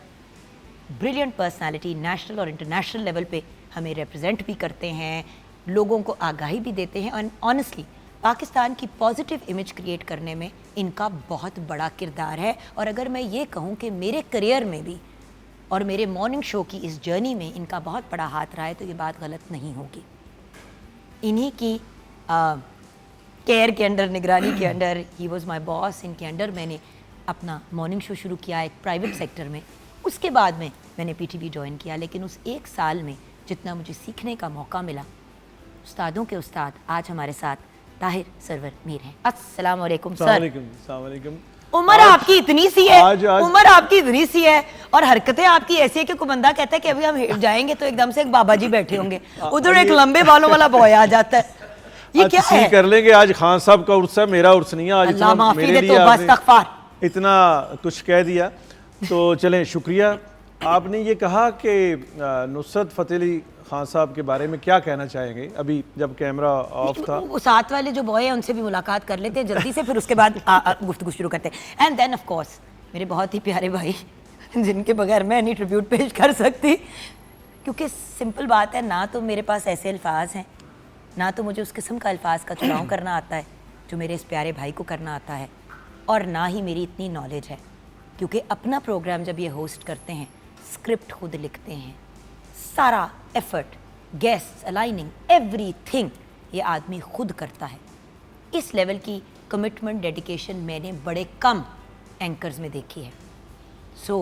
brilliant personality, national और इंटरनेशनल लेवल पे हमें रिप्रेजेंट भी करते हैं, लोगों को आगाही भी देते हैं और ऑनेस्टली पाकिस्तान की पॉजिटिव इमेज क्रिएट करने में इनका बहुत बड़ा किरदार है। और अगर मैं ये कहूँ कि मेरे करियर में भी और मेरे मॉर्निंग शो की इस जर्नी में इनका बहुत बड़ा हाथ रहा है तो ये बात गलत नहीं होगी। इन्हीं की केयर के अंडर, निगरानी के under, he was my boss, इनके अंडर मैंने अपना मॉर्निंग शो शुरू किया एक प्राइवेट सेक्टर में। उसके बाद में मैंने पीटीवी ज्वाइन किया, लेकिन उस एक साल में जितना मुझे सीखने का मौका मिला, उस्तादों के उस्ताद आज हमारे साथ ताहिर सरवर मीर हैं। अस्सलाम वालेकुम सर। उम्र आपकी इतनी सी है, उम्र आपकी इतनी सी है और हरकतें आपकी ऐसी है कि कोई बंदा कहता है कि अभी हम जाएंगे तो एकदम से एक बाबा जी बैठे होंगे, उधर एक लंबे बालों वाला बॉय आ जाता है। ये क्या है? कर लेंगे, आज खान साहब का उर्स है, मेरा उर्स नहीं है आज। अल्लाह माफी दे तो बस तकफार। इतना कुछ कह दिया तो चलें, शुक्रिया। आपने ये कहा कि नुसरत फ़तेह अली खान साहब के बारे में क्या कहना चाहेंगे? अभी जब कैमरा ऑफ था, वो साथ वाले जो बॉय हैं उनसे भी मुलाकात कर लेते हैं जल्दी से, फिर उसके बाद गुफ्तगू शुरू करते हैं। एंड देन ऑफ कोर्स मेरे बहुत ही प्यारे भाई जिनके बगैर मैं नहीं ट्रिब्यूट पेश कर सकती, क्योंकि सिंपल बात है, ना तो मेरे पास ऐसे अल्फाज हैं, ना तो मुझे उस किस्म का अल्फाज का चुनाव करना आता है जो मेरे इस प्यारे भाई को करना आता है, और ना ही मेरी इतनी नॉलेज है, क्योंकि अपना प्रोग्राम जब ये होस्ट करते हैं स्क्रिप्ट खुद लिखते हैं, सारा एफर्ट, गेस्ट अलाइनिंग, एवरीथिंग ये आदमी खुद करता है। इस लेवल की कमिटमेंट, डेडिकेशन मैंने बड़े कम एंकर्स में देखी है। So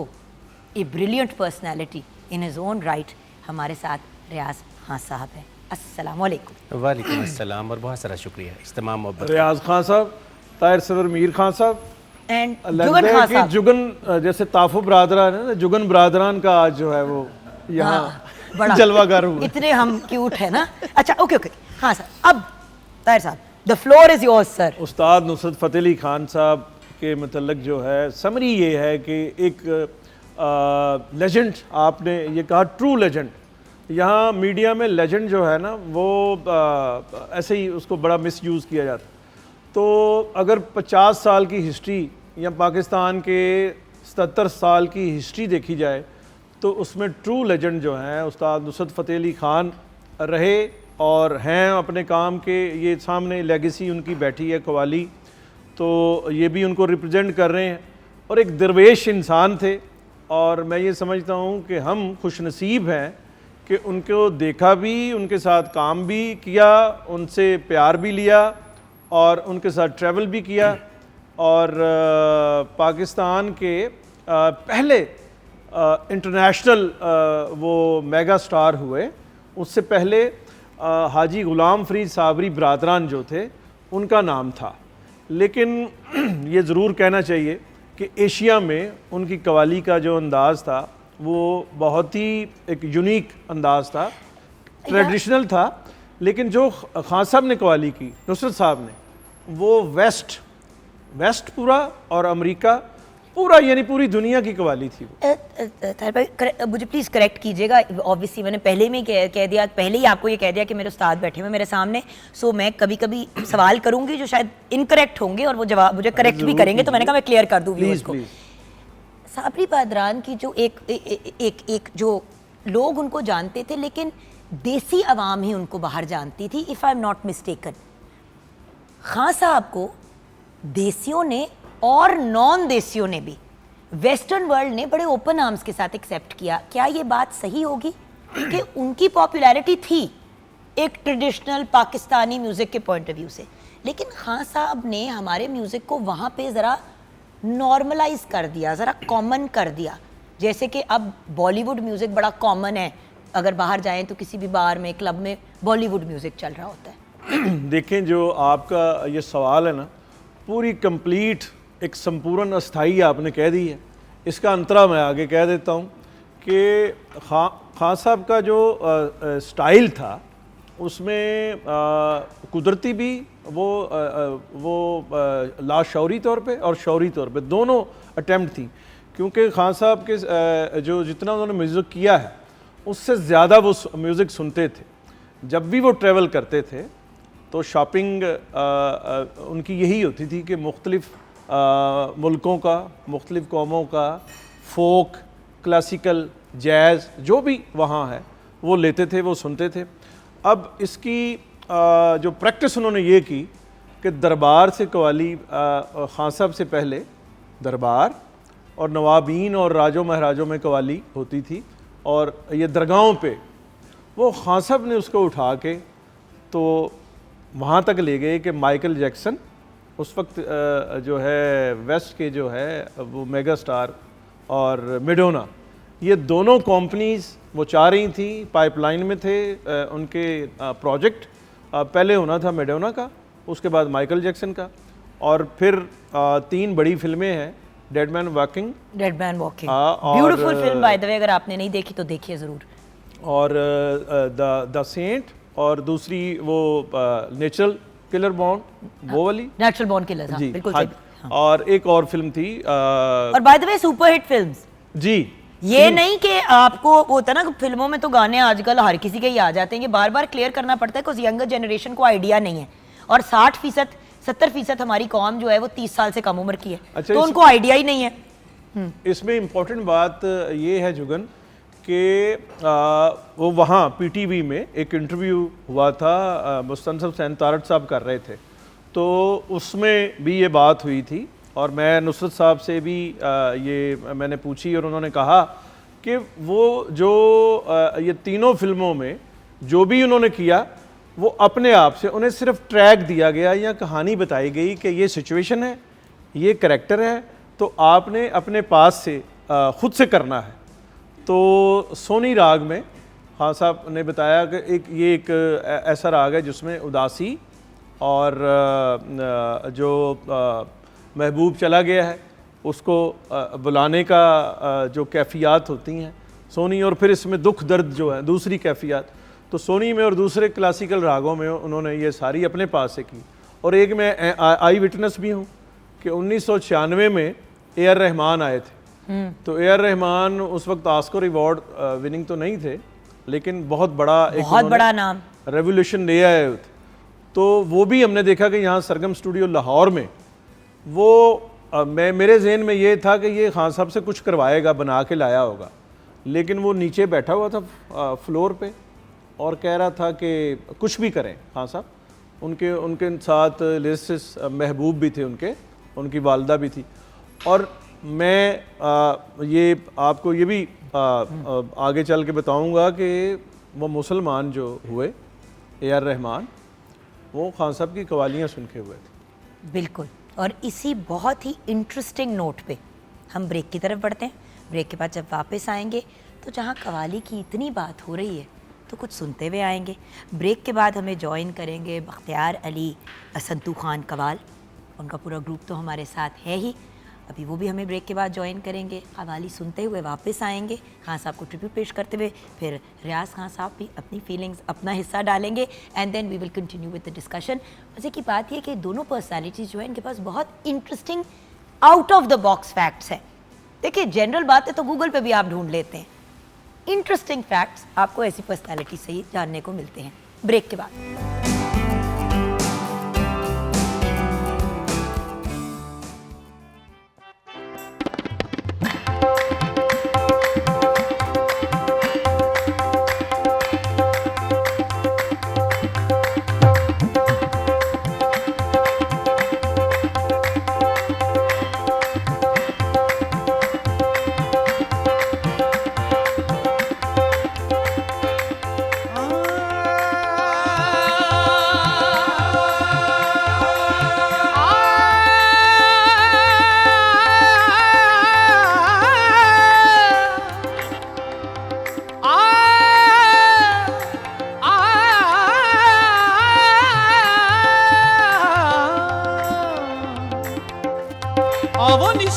a brilliant personality in his own right हमारे साथ रियाज खान साहब है। अस्सलाम वालेकुम। वालेकुम अस्सलाम और बहुत सारा शुक्रिया इस तमाम मोहब्बत। रियाज खान साहब, ताहिर सरवर मीर खान साहब एंड जुगन खान साहब। जुगन जैसे ताफो बरादरान है ना, जुगन बरादरान का आज जो है वो यहाँ बड़ा जलवागर हुआ। इतने हम क्यूट है ना। अच्छा ओके ओके, हाँ सर। अब ताहिर साहब, the floor is yours sir. उस्ताद नुसरत फ़तेह अली खान साहब के मतलब जो है समरी ये है कि एक लेजेंड, आपने ये कहा ट्रू लेजेंड। यहाँ मीडिया में लेजेंड जो है ना वो ऐसे ही उसको बड़ा मिसयूज़ किया जाता। तो अगर 50 साल की हिस्ट्री या पाकिस्तान के 77 साल की हिस्ट्री देखी जाए तो उसमें ट्रू लेजेंड जो हैं उस्ताद नुसरत फ़तेह अली खान रहे और हैं अपने काम के। ये सामने लेगेसी उनकी बैठी है कवाली, तो ये भी उनको रिप्रेजेंट कर रहे हैं और एक दरवेश इंसान थे। और मैं ये समझता हूँ कि हम खुशनसीब हैं कि उनको देखा भी, उनके साथ काम भी किया, उनसे प्यार भी लिया और उनके साथ ट्रैवल भी किया। और पाकिस्तान के पहले इंटरनेशनल वो मेगा स्टार हुए। उससे पहले हाजी ग़ुलाम फ़रीद साबरी बरादरान जो थे उनका नाम था। लेकिन ये ज़रूर कहना चाहिए कि एशिया में उनकी कवाली का जो अंदाज़ था वो बहुत ही एक यूनिक अंदाज़ था, ट्रेडिशनल था। लेकिन जो खान साहब ने कवाली की, नुसरत साहब ने, वो वेस्ट पूरा और अमेरिका पूरा, यानी पूरी दुनिया की कवाली थी वो। ताहिर भाई मुझे प्लीज़ करेक्ट कीजिएगा। ऑब्वियसली मैंने पहले में कह दिया, पहले ही आपको ये कह दिया कि मेरे उस्ताद बैठे हुए मेरे सामने। सो मैं कभी कभी सवाल करूंगी जो शायद इनकरेक्ट होंगे और वो जवाब मुझे करेक्ट भी करेंगे, तो मैंने कहा मैं क्लियर कर दूँ व्यूअर्स को। साबरी बरादरान की जो एक जो लोग उनको जानते थे, लेकिन देसी आवाम ही उनको बाहर जानती थी, if I am not mistaken. Khan साहब को देसियों ने और नॉन देसियों ने भी, वेस्टर्न वर्ल्ड ने बड़े ओपन आर्म्स के साथ एक्सेप्ट किया। क्या ये बात सही होगी कि उनकी पॉपुलैरिटी थी एक ट्रेडिशनल पाकिस्तानी म्यूज़िक के पॉइंट ऑफ व्यू से, लेकिन खान साहब ने हमारे म्यूज़िक को वहाँ पे ज़रा नॉर्मलाइज कर दिया, ज़रा कॉमन कर दिया। जैसे कि अब बॉलीवुड म्यूज़िक बड़ा कॉमन है, अगर बाहर जाएं तो किसी भी बार में, क्लब में बॉलीवुड म्यूज़िक चल रहा होता है। देखें, जो आपका ये सवाल है ना, पूरी कंप्लीट एक संपूर्ण अस्थाई आपने कह दी है। इसका अंतरा मैं आगे कह देता हूँ कि खान साहब का जो स्टाइल था उसमें कुदरती भी वो लाशौरी तौर पे और शौरी तौर पे दोनों अटेम्प्ट थी, क्योंकि खान साहब के जो जितना उन्होंने म्यूज़िक किया है उससे ज़्यादा वो म्यूज़िक सुनते थे। जब भी वो ट्रैवल करते थे तो शॉपिंग उनकी यही होती थी कि मुख्तलिफ़ मुल्कों का, मुख्तलिफ़ कौमों का फोक, क्लासिकल, जैज़ जो भी वहाँ है वो लेते थे, वो सुनते थे। अब इसकी जो प्रैक्टिस उन्होंने ये की कि दरबार से कवाली, खान साहब से पहले दरबार और नवाबीन और राजों महाराजों में कवाली होती थी, और ये दरगाहों पे वो खान साहब ने उसको उठा के तो वहाँ तक ले गए कि माइकल जैक्सन उस वक्त जो है वेस्ट के जो है वो मेगा स्टार और मेडोना, ये दोनों कंपनीज़ वो चाह रही थी, पाइपलाइन में थे उनके प्रोजेक्ट। पहले होना था मेडोना का, उसके बाद माइकल जैक्सन का, और फिर 3 बड़ी फिल्में हैं, dead man walking, beautiful film bye the वे, अगर आपने नहीं देखी तो देखिए ज़रूर, और द सेंट, और दूसरी वो नेचुरल किलर बॉन्ड, वो वाली नेचुरल बॉर्न किलर, जी, बिल्कुल हाँ, सही। और एक और फिल्म थी और by the way super hit films, जी, ये नहीं कि आपको वो होता ना, फिल्मों में तो गाने आजकल हर किसी के ही आ जाते हैं, ये बार बार क्लियर करना पड़ता है, कुछ यंगर जनरेशन को आइडिया नहीं है, और 60% 70% हमारी कौम जो है वो 30 साल से कम उम्र की है। अच्छा, तो उनको आइडिया ही नहीं है। इसमें इम्पोर्टेंट बात ये है जुगन कि वो वहाँ पीटीवी में एक इंटरव्यू हुआ था, मुस्तनसब हुसैन तारड़ साहब कर रहे थे, तो उसमें भी ये बात हुई थी, और मैं नुसरत साहब से भी ये मैंने पूछी, और उन्होंने कहा कि वो जो ये तीनों फिल्मों में जो भी उन्होंने किया वो अपने आप से, उन्हें सिर्फ ट्रैक दिया गया या कहानी बताई गई कि ये सिचुएशन है, ये करैक्टर है, तो आपने अपने पास से ख़ुद से करना है। तो सोनी राग में खान साहब ने बताया कि एक ऐसा राग है जिसमें उदासी और जो महबूब चला गया है उसको बुलाने का जो कैफियत होती हैं सोनी, और फिर इसमें दुख दर्द जो है दूसरी कैफियत, तो सोनी में और दूसरे क्लासिकल रागों में उन्होंने ये सारी अपने पास से की। और एक मैं आई विटनेस भी हूँ कि 1996 में A.R. रहमान आए थे, तो A.R. रहमान उस वक्त ऑस्कर अवार्ड विनिंग तो नहीं थे, लेकिन बहुत बड़ा नाम, रेवोल्यूशन ले आए थे। तो वो भी हमने देखा कि यहाँ सरगम स्टूडियो लाहौर में वो मेरे जहन में ये था कि ये खान साहब से कुछ करवाएगा, बना के लाया होगा, लेकिन वो नीचे बैठा हुआ था फ्लोर पे और कह रहा था कि कुछ भी करें खान साहब। उनके साथ लिस्टिस महबूब भी थे, उनकी वालदा भी थी। और मैं ये आपको ये भी आगे चल के बताऊंगा कि वो मुसलमान जो हुए A.R. रहमान, वो खान साहब की कवालियाँ सुन के हुए थे। बिल्कुल। और इसी बहुत ही इंटरेस्टिंग नोट पे हम ब्रेक की तरफ बढ़ते हैं। ब्रेक के बाद जब वापस आएंगे तो जहाँ कवाली की इतनी बात हो रही है तो कुछ सुनते हुए आएंगे। ब्रेक के बाद हमें ज्वाइन करेंगे बख्तियार अली संतू खान कवाल, उनका पूरा ग्रुप तो हमारे साथ है ही, अभी वो भी हमें ब्रेक के बाद ज्वाइन करेंगे। कवाली सुनते हुए वापस आएंगे, खान साहब को ट्रिब्यूट पेश करते हुए, फिर रियाज खान साहब भी अपनी फीलिंग्स, अपना हिस्सा डालेंगे, and then we will continue with the discussion. मज़े की बात यह कि दोनों पर्सनैलिटीज़ जो है इनके पास बहुत interesting out of the box facts हैं। देखिए जनरल बातें तो गूगल पे भी आप ढूंढ लेते हैं, इंटरेस्टिंग फैक्ट्स आपको ऐसी पर्सनैलिटी से ही जानने को मिलते हैं। ब्रेक के बाद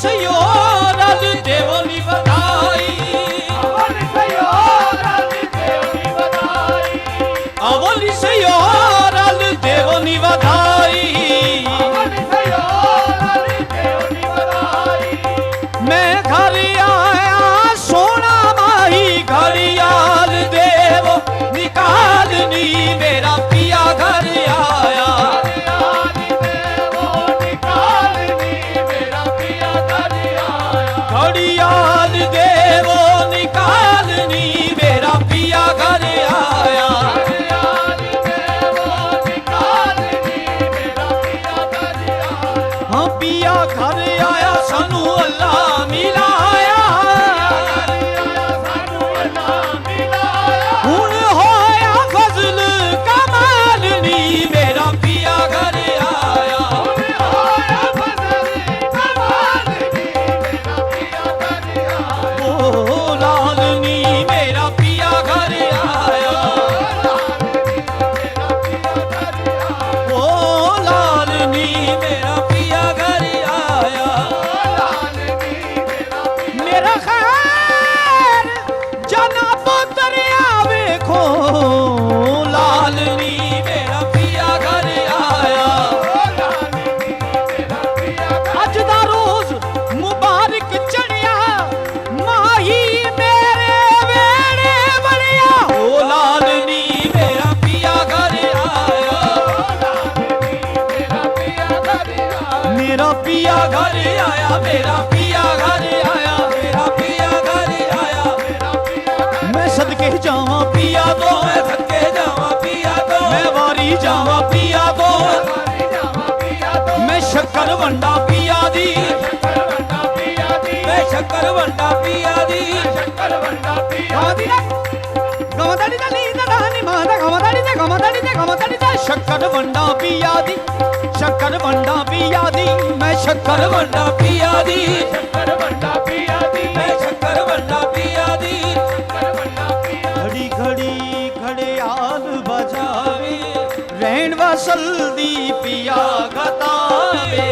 सयो रल देवो नी बधाई अवली सयो रल देवो नी बधाई मैं घर आया सोना माही घड़ियाल देवो निकालनी मेरा पिया घर आया घड़ियाल देवो निकालनी मेरा पिया घर आया हाँ पिया घर आया सानू अल्लाह मिलाया हुण होया फजल कमालनी मेरा पिया घर आया ओ लालनी मेरा पिया घर आया ओ लालनी मेरा पिया घर आया मेरा खैर जना पुत्रिया वेखो लालनी मेरा पिया घर आया अज दा रोज मुबारक चढ़िया माही मेरे वेड़े बड़िया ओ लालनी मेरा पिया घर आया मेरा पिया घर आया मेरा पिया घर आया मेरा पिया घर आया मैं सदके जावा पिया दो मैं थके जावा पिया दो मैं वारी जावा पिया दो मैं शक्कर वंडा पिया दी मैं शक्कर वंडा पिया दी गमदाड़ी दा नी दा नी मादा गमदाड़ी दे गमदाड़ी दे गमदाड़ी दा शक्कर वंडा पिया दी शक्कर वंडा पिया दी मैं शक्कर वंडा पिया दी मैं शक्कर वंडा पिया दी घड़ी घड़ी घड़ियाल बजावे रहन वसल दी पिया गतावे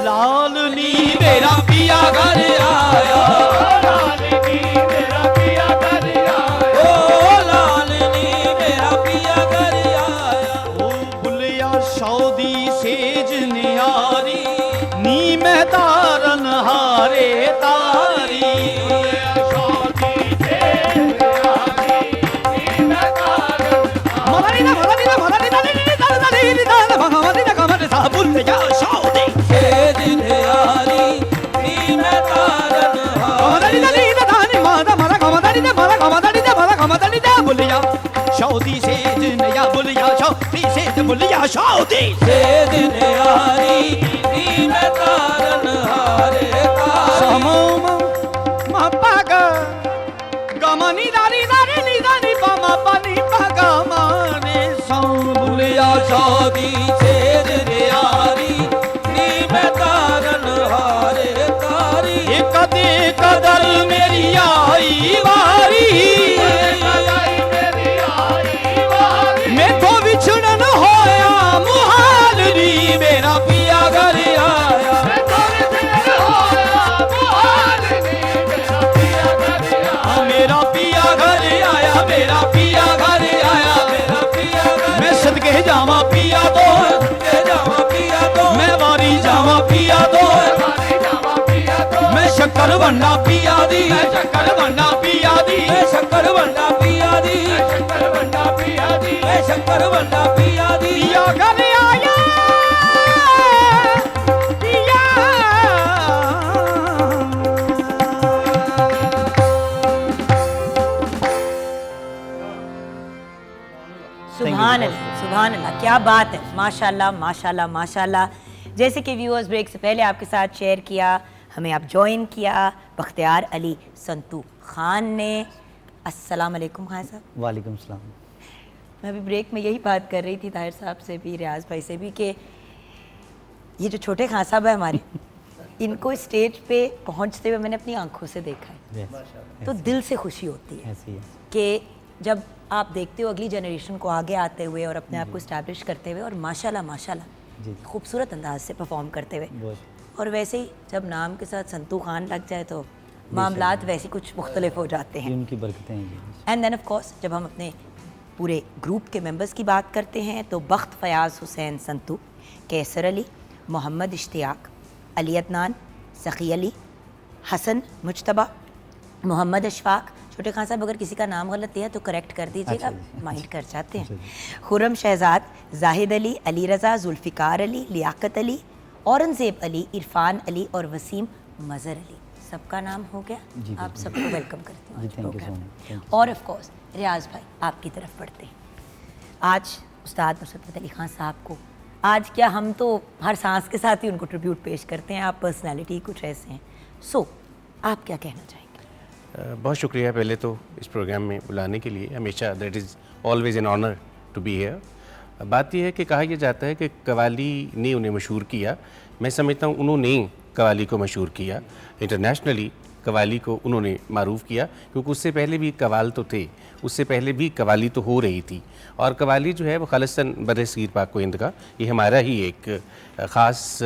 लालनी मेरा पिया घर आया नी मैं तारन हारे तारी शादी से नया बुलिया शादी से बुलिया शादी से दिन यारी नी में तारन हारे समो मा गा गमनी दारी दारी नी दानी पामा पानी पागा माने सो बुलिया शादी से दिन यारी नी में तारन हारे तारी एक दे कदर मेरी आई वारी मैं तो विछड़न होया मुहाल री मेरा पिया घर आया मेरा पिया घर आया मेरा पिया घर आया मेरा पिया मैं सदके जावा पिया तो के जावा पिया तो मैं वारी जावा पिया तो मैं शक्कर बनना पिया दी मैं शक्कर बनना पिया दी मैं शक्कर बंडा पिया दी शक्कर बंडा पिया दी मैं शक्कर बंडा पिया दी पिया घर आया पिया सुभान अल्लाह, सुभान अल्लाह, क्या बात है, माशाल्लाह माशाल्लाह माशाल्लाह। जैसे कि व्यूअर्स ब्रेक से पहले आपके साथ शेयर किया, हमें आप ज्वाइन किया बख्तियार अली संतू खान ने। अस्सलाम वालेकुम खान साहब। वालेकुम सलाम। मैं अभी ब्रेक में यही बात कर रही थी ताहिर साहब से भी, रियाज भाई से भी, कि ये जो छोटे खान साहब है हमारे इनको स्टेज पे पहुंचते हुए मैंने अपनी आंखों से देखा है, तो दिल से खुशी होती है ऐसी है। कि जब आप देखते हो अगली जनरेशन को आगे आते हुए और अपने आप को इस्टेब्लिश करते हुए और माशाल्लाह माशाल्लाह जी। खूबसूरत अंदाज से परफॉर्म करते हुए, बहुत। और वैसे ही जब नाम के साथ संतू खान लग जाए तो मामलात वैसे कुछ मुख्तलिफ हो जाते ये हैं। उनकी बरकतें हैं जी। एंड देन ऑफ कोर्स जब हम अपने पूरे ग्रुप के मेंबर्स की बात करते हैं तो बख्त फयाज़ हुसैन संतू, कैसर अली, मोहम्मद इश्तियाक, अली अदनान, सखी अली, हसन मुजतबा, मोहम्मद अशफाक। छोटे खान साहब अगर किसी का नाम गलत है तो करेक्ट कर दीजिएगा, माइंड कर जाते हैं। खुरम शहजाद, जाहिद अली, अली रज़ा, जुल्फ़िकार अली, लियाकत अली, औरंगज़ेब अली, इरफान अली और वसीम मज़हर अली। सबका नाम हो गया। जी, आप सबको वेलकम करती हूँ जी, आज थैंक यू प्रोग्राम सो में। मच, थैंक और ऑफ कोर्स रियाज भाई आपकी तरफ बढ़ते हैं। आज उस्ताद नुसरत अली खान साहब को, आज क्या हम तो हर सांस के साथ ही उनको ट्रिब्यूट पेश करते हैं, आप पर्सनालिटी कुछ ऐसे हैं। सो आप क्या कहना चाहेंगे? बहुत शुक्रिया पहले तो इस प्रोग्राम में बुलाने के लिए, हमेशा that is always an honour to be here. बात यह है कि कहा यह जाता है कि कवाली ने उन्हें मशहूर किया। मैं समझता हूँ उन्होंने कवाली को मशहूर किया, इंटरनेशनली कवाली को उन्होंने मारूफ़ किया, क्योंकि उससे पहले भी कवाल तो थे, उससे पहले भी कवाली तो हो रही थी। और कवाली जो है वो खालिस्तान बर्र-ए-सग़ीर पाक हिंद का, ये हमारा ही एक ख़ास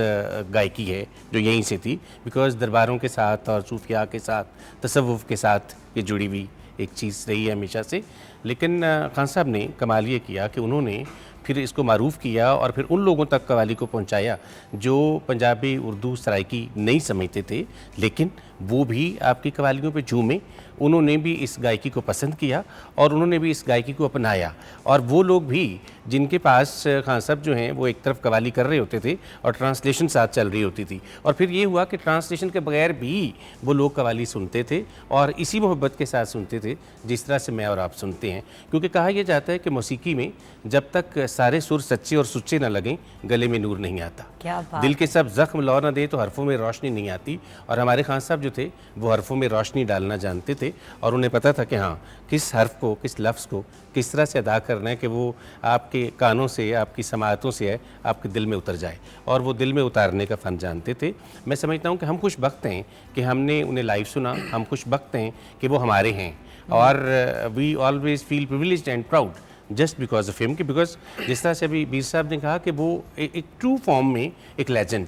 गायकी है जो यहीं से थी, बिकॉज़ दरबारों के साथ और सूफिया के साथ, तसव्वुफ़ के साथ ये जुड़ी हुई एक चीज़ रही है हमेशा से। लेकिन खान साहब ने कमाल ये किया कि उन्होंने फिर इसको मारूफ़ किया और फिर उन लोगों तक कवाली को पहुंचाया जो पंजाबी, उर्दू, सराइकी नहीं समझते थे, लेकिन वो भी आपकी कवालियों पे झूमे। उन्होंने भी इस गायकी को पसंद किया और उन्होंने भी इस गायकी को अपनाया। और वो लोग भी जिनके पास खान साहब जो हैं वो एक तरफ कवाली कर रहे होते थे और ट्रांसलेशन साथ चल रही होती थी, और फिर ये हुआ कि ट्रांसलेशन के बगैर भी वो लोग कवाली सुनते थे और इसी मोहब्बत के साथ सुनते थे जिस तरह से मैं और आप सुनते हैं। क्योंकि कहा यह जाता है कि मौसीकी में जब तक सारे सुर सच्चे और सुच्चे ना लगें, गले में नूर नहीं आता। क्या बात। दिल के सब ज़ख्म लौ ना दे तो हरफों में रोशनी नहीं आती। और हमारे खान साहब जो थे वो हरफों में रोशनी डालना जानते थे और उन्हें पता था कि हाँ, किस हर्फ को, किस लफ्ज़ को किस तरह से अदा करना है कि वो आपके कानों से, आपकी समाअतों से है, आपके दिल में उतर जाए, और वो दिल में उतारने का फ़न जानते थे। मैं समझता हूँ कि हम खुशबख्त हैं कि हमने उन्हें लाइव सुना, हम खुशबख्त हैं कि वो हमारे हैं, और we always feel privileged and proud just because of him. कि बिकॉज जिस तरह से अभी बीर साहब ने कहा कि वो एक ट्रू फॉर्म में एक लेजेंड,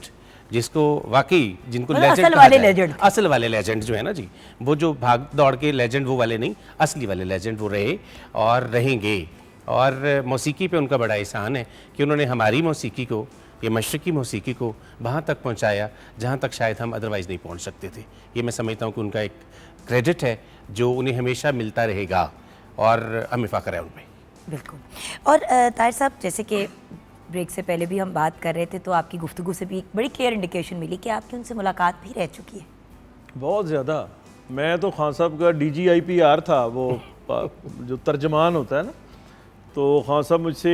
जिसको वाकई जिनको लेजेंड असल वाले लेजेंड, असल वाले लेजेंड जो है ना जी, वो जो भाग दौड़ के लेजेंड वो वाले नहीं, असली वाले लेजेंड वो रहे और रहेंगे। और मौसीकी पे उनका बड़ा एहसान है कि उन्होंने हमारी मौसीकी को, ये मशरक़ी मौसीकी को वहाँ तक पहुँचाया जहाँ तक शायद हम अदरवाइज़ नहीं पहुँच सकते थे। ये मैं समझता हूँ कि उनका एक क्रेडिट है जो उन्हें हमेशा मिलता रहेगा और हमें फ़ख्र है उन पर। बिल्कुल। और ताहिर साहब, जैसे कि ब्रेक से पहले भी हम बात कर रहे थे तो आपकी गुफ्तगू से भी एक बड़ी क्लियर इंडिकेशन मिली कि आपकी उनसे मुलाकात भी रह चुकी है। बहुत ज़्यादा। मैं तो खान साहब का DGIPR था, वो जो तर्जमान होता है ना, तो खान साहब मुझसे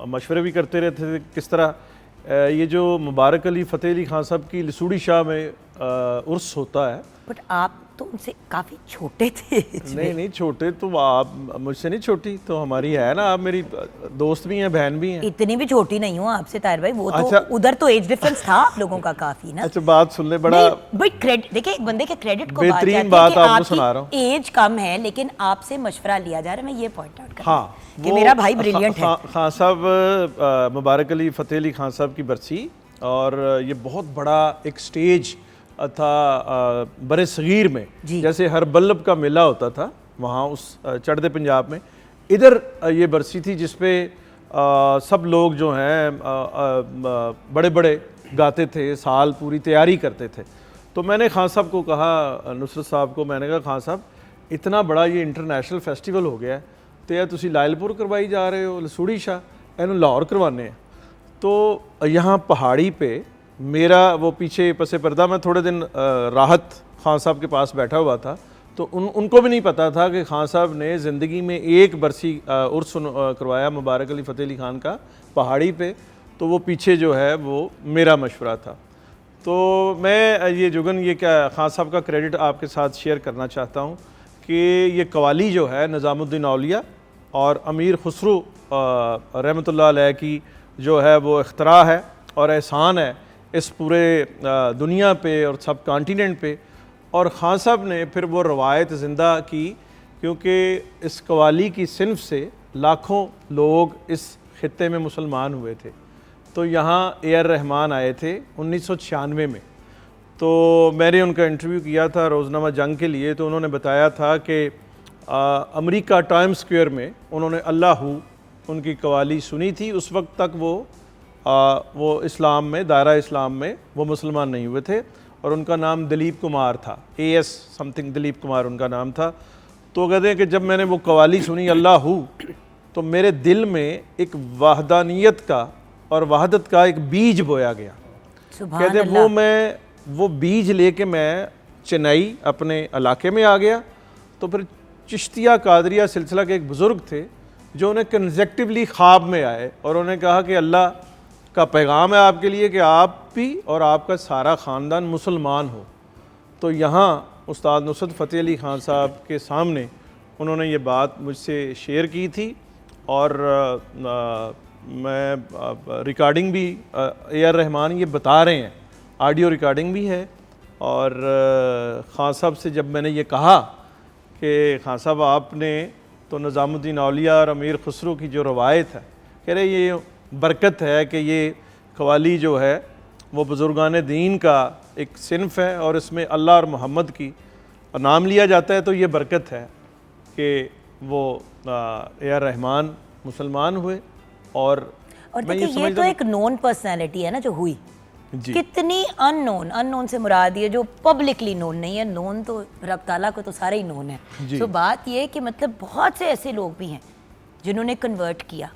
मशवरे भी करते रहते थे किस तरह ये जो मुबारक अली फ़तेह अली खान साहब की लसूड़ी शाह में उर्स होता है। बट आप तो उनसे काफ़ी छोटे थे। नहीं छोटे तो आप मुझसे नहीं छोटी, तो हमारी है ना, आप मेरी दोस्त भी हैं, बहन भी हैं। इतनी भी छोटी नहीं हूँ आपसे ताहिर भाई, वो अच्छा। तो उधर तो एज डिफरेंस था आप लोगों का काफ़ी ना। अच्छा, बात सुन ले, बड़ा बट क्रेडिट देखिए, एक बंदे के क्रेडिट को बेहतरीन बात आपको सुना रहा हूँ। एज कम है लेकिन आपसे मशवरा लिया जा रहा है, मैं ये पॉइंट आउट कर रहा हूँ हाँ, कि मेरा भाई ब्रिलियंट है। खान साहब मुबारक अली फ़तेह अली खान साहब की बरसी, और ये बहुत बड़ा एक स्टेज था बरे सगीर में, जैसे हर बल्लभ का मेला होता था वहाँ उस चढ़ते पंजाब में, इधर ये बरसी थी जिसपे सब लोग जो हैं बड़े बड़े गाते थे, साल पूरी तैयारी करते थे। तो मैंने खान साहब को कहा, नुसरत साहब को, मैंने कहा खान साहब इतना बड़ा ये इंटरनेशनल फेस्टिवल हो गया है तो यार तुसी लायलपुर करवाई जा रहे हो, लसूड़ी शाह इन्हों लाहौर करवाने हैं। तो यहाँ पहाड़ी पे मेरा वो पीछे पसे पर्दा, मैं थोड़े दिन राहत खान साहब के पास बैठा हुआ था, तो उनको भी नहीं पता था कि खान साहब ने ज़िंदगी में एक बरसी उर्स करवाया मुबारक अली फ़तेह अली खान का पहाड़ी पे, तो वो पीछे जो है वो मेरा मशवरा था। तो मैं ये जुगन, ये क्या खान साहब का क्रेडिट आपके साथ शेयर करना चाहता हूँ कि ये कवाली जो है निज़ामुद्दीन औलिया और अमीर खुसरो रहमतुल्लाह अलैह की जो है वो इख्तरा है और एहसान है इस पूरे दुनिया पे और सब कॉन्टिनेंट पे। और खान साहब ने फिर वो रवायत ज़िंदा की, क्योंकि इस कवाली की सिनफ से लाखों लोग इस खित्ते में मुसलमान हुए थे। तो यहाँ AR रहमान आए थे 1996 में, तो मैंने उनका इंटरव्यू किया था रोज़नामा जंग के लिए, तो उन्होंने बताया था कि अमेरिका टाइम स्क्वायर में उन्होंने अल्लाहू उनकी कवाली सुनी थी। उस वक्त तक वो इस्लाम में, दायरा इस्लाम में वो मुसलमान नहीं हुए थे, और उनका नाम दिलीप कुमार था, AS समथिंग दिलीप कुमार उनका नाम था। तो कहते हैं कि जब मैंने वो कवाली सुनी अल्लाहू, तो मेरे दिल में एक वहदानियत का और वहदत का एक बीज बोया गया। कहते वो बीज लेके मैं चेन्नई अपने इलाके में आ गया। तो फिर चिश्तिया कादरिया सिलसिला के एक बुज़ुर्ग थे जो उन्हें कंसेक्टिवली ख्वाब में आए और उन्हें कहा कि अल्लाह का पैगाम है आपके लिए कि आप भी और आपका सारा ख़ानदान मुसलमान हो। तो यहाँ उस्ताद नुसरत फ़तेह अली खान साहब के सामने उन्होंने ये बात मुझसे शेयर की थी, और मैं रिकॉर्डिंग भी AR रहमान ये बता रहे हैं, ऑडियो रिकॉर्डिंग भी है। और खान साहब से जब मैंने ये कहा कि खान साहब आपने तो निज़ामुद्दीन औलिया और अमीर खुसरो की जो रवायत है, कह रहे ये बरकत है कि ये कवाली जो है वो बुज़ुर्गान दीन का एक सिनफ है और इसमें अल्लाह और मोहम्मद की नाम लिया जाता है, तो ये बरकत है कि वो AR रहमान मुसलमान हुए। और देखिए ये तो एक नोन पर्सनैलिटी है ना जो हुई, कितनी अननोन से मुराद ये जो पब्लिकली नोन नहीं है, नोन तो रब ताला को तो सारे ही नोन है। तो बात ये है कि मतलब बहुत से ऐसे लोग भी हैं जिन्होंने कन्वर्ट किया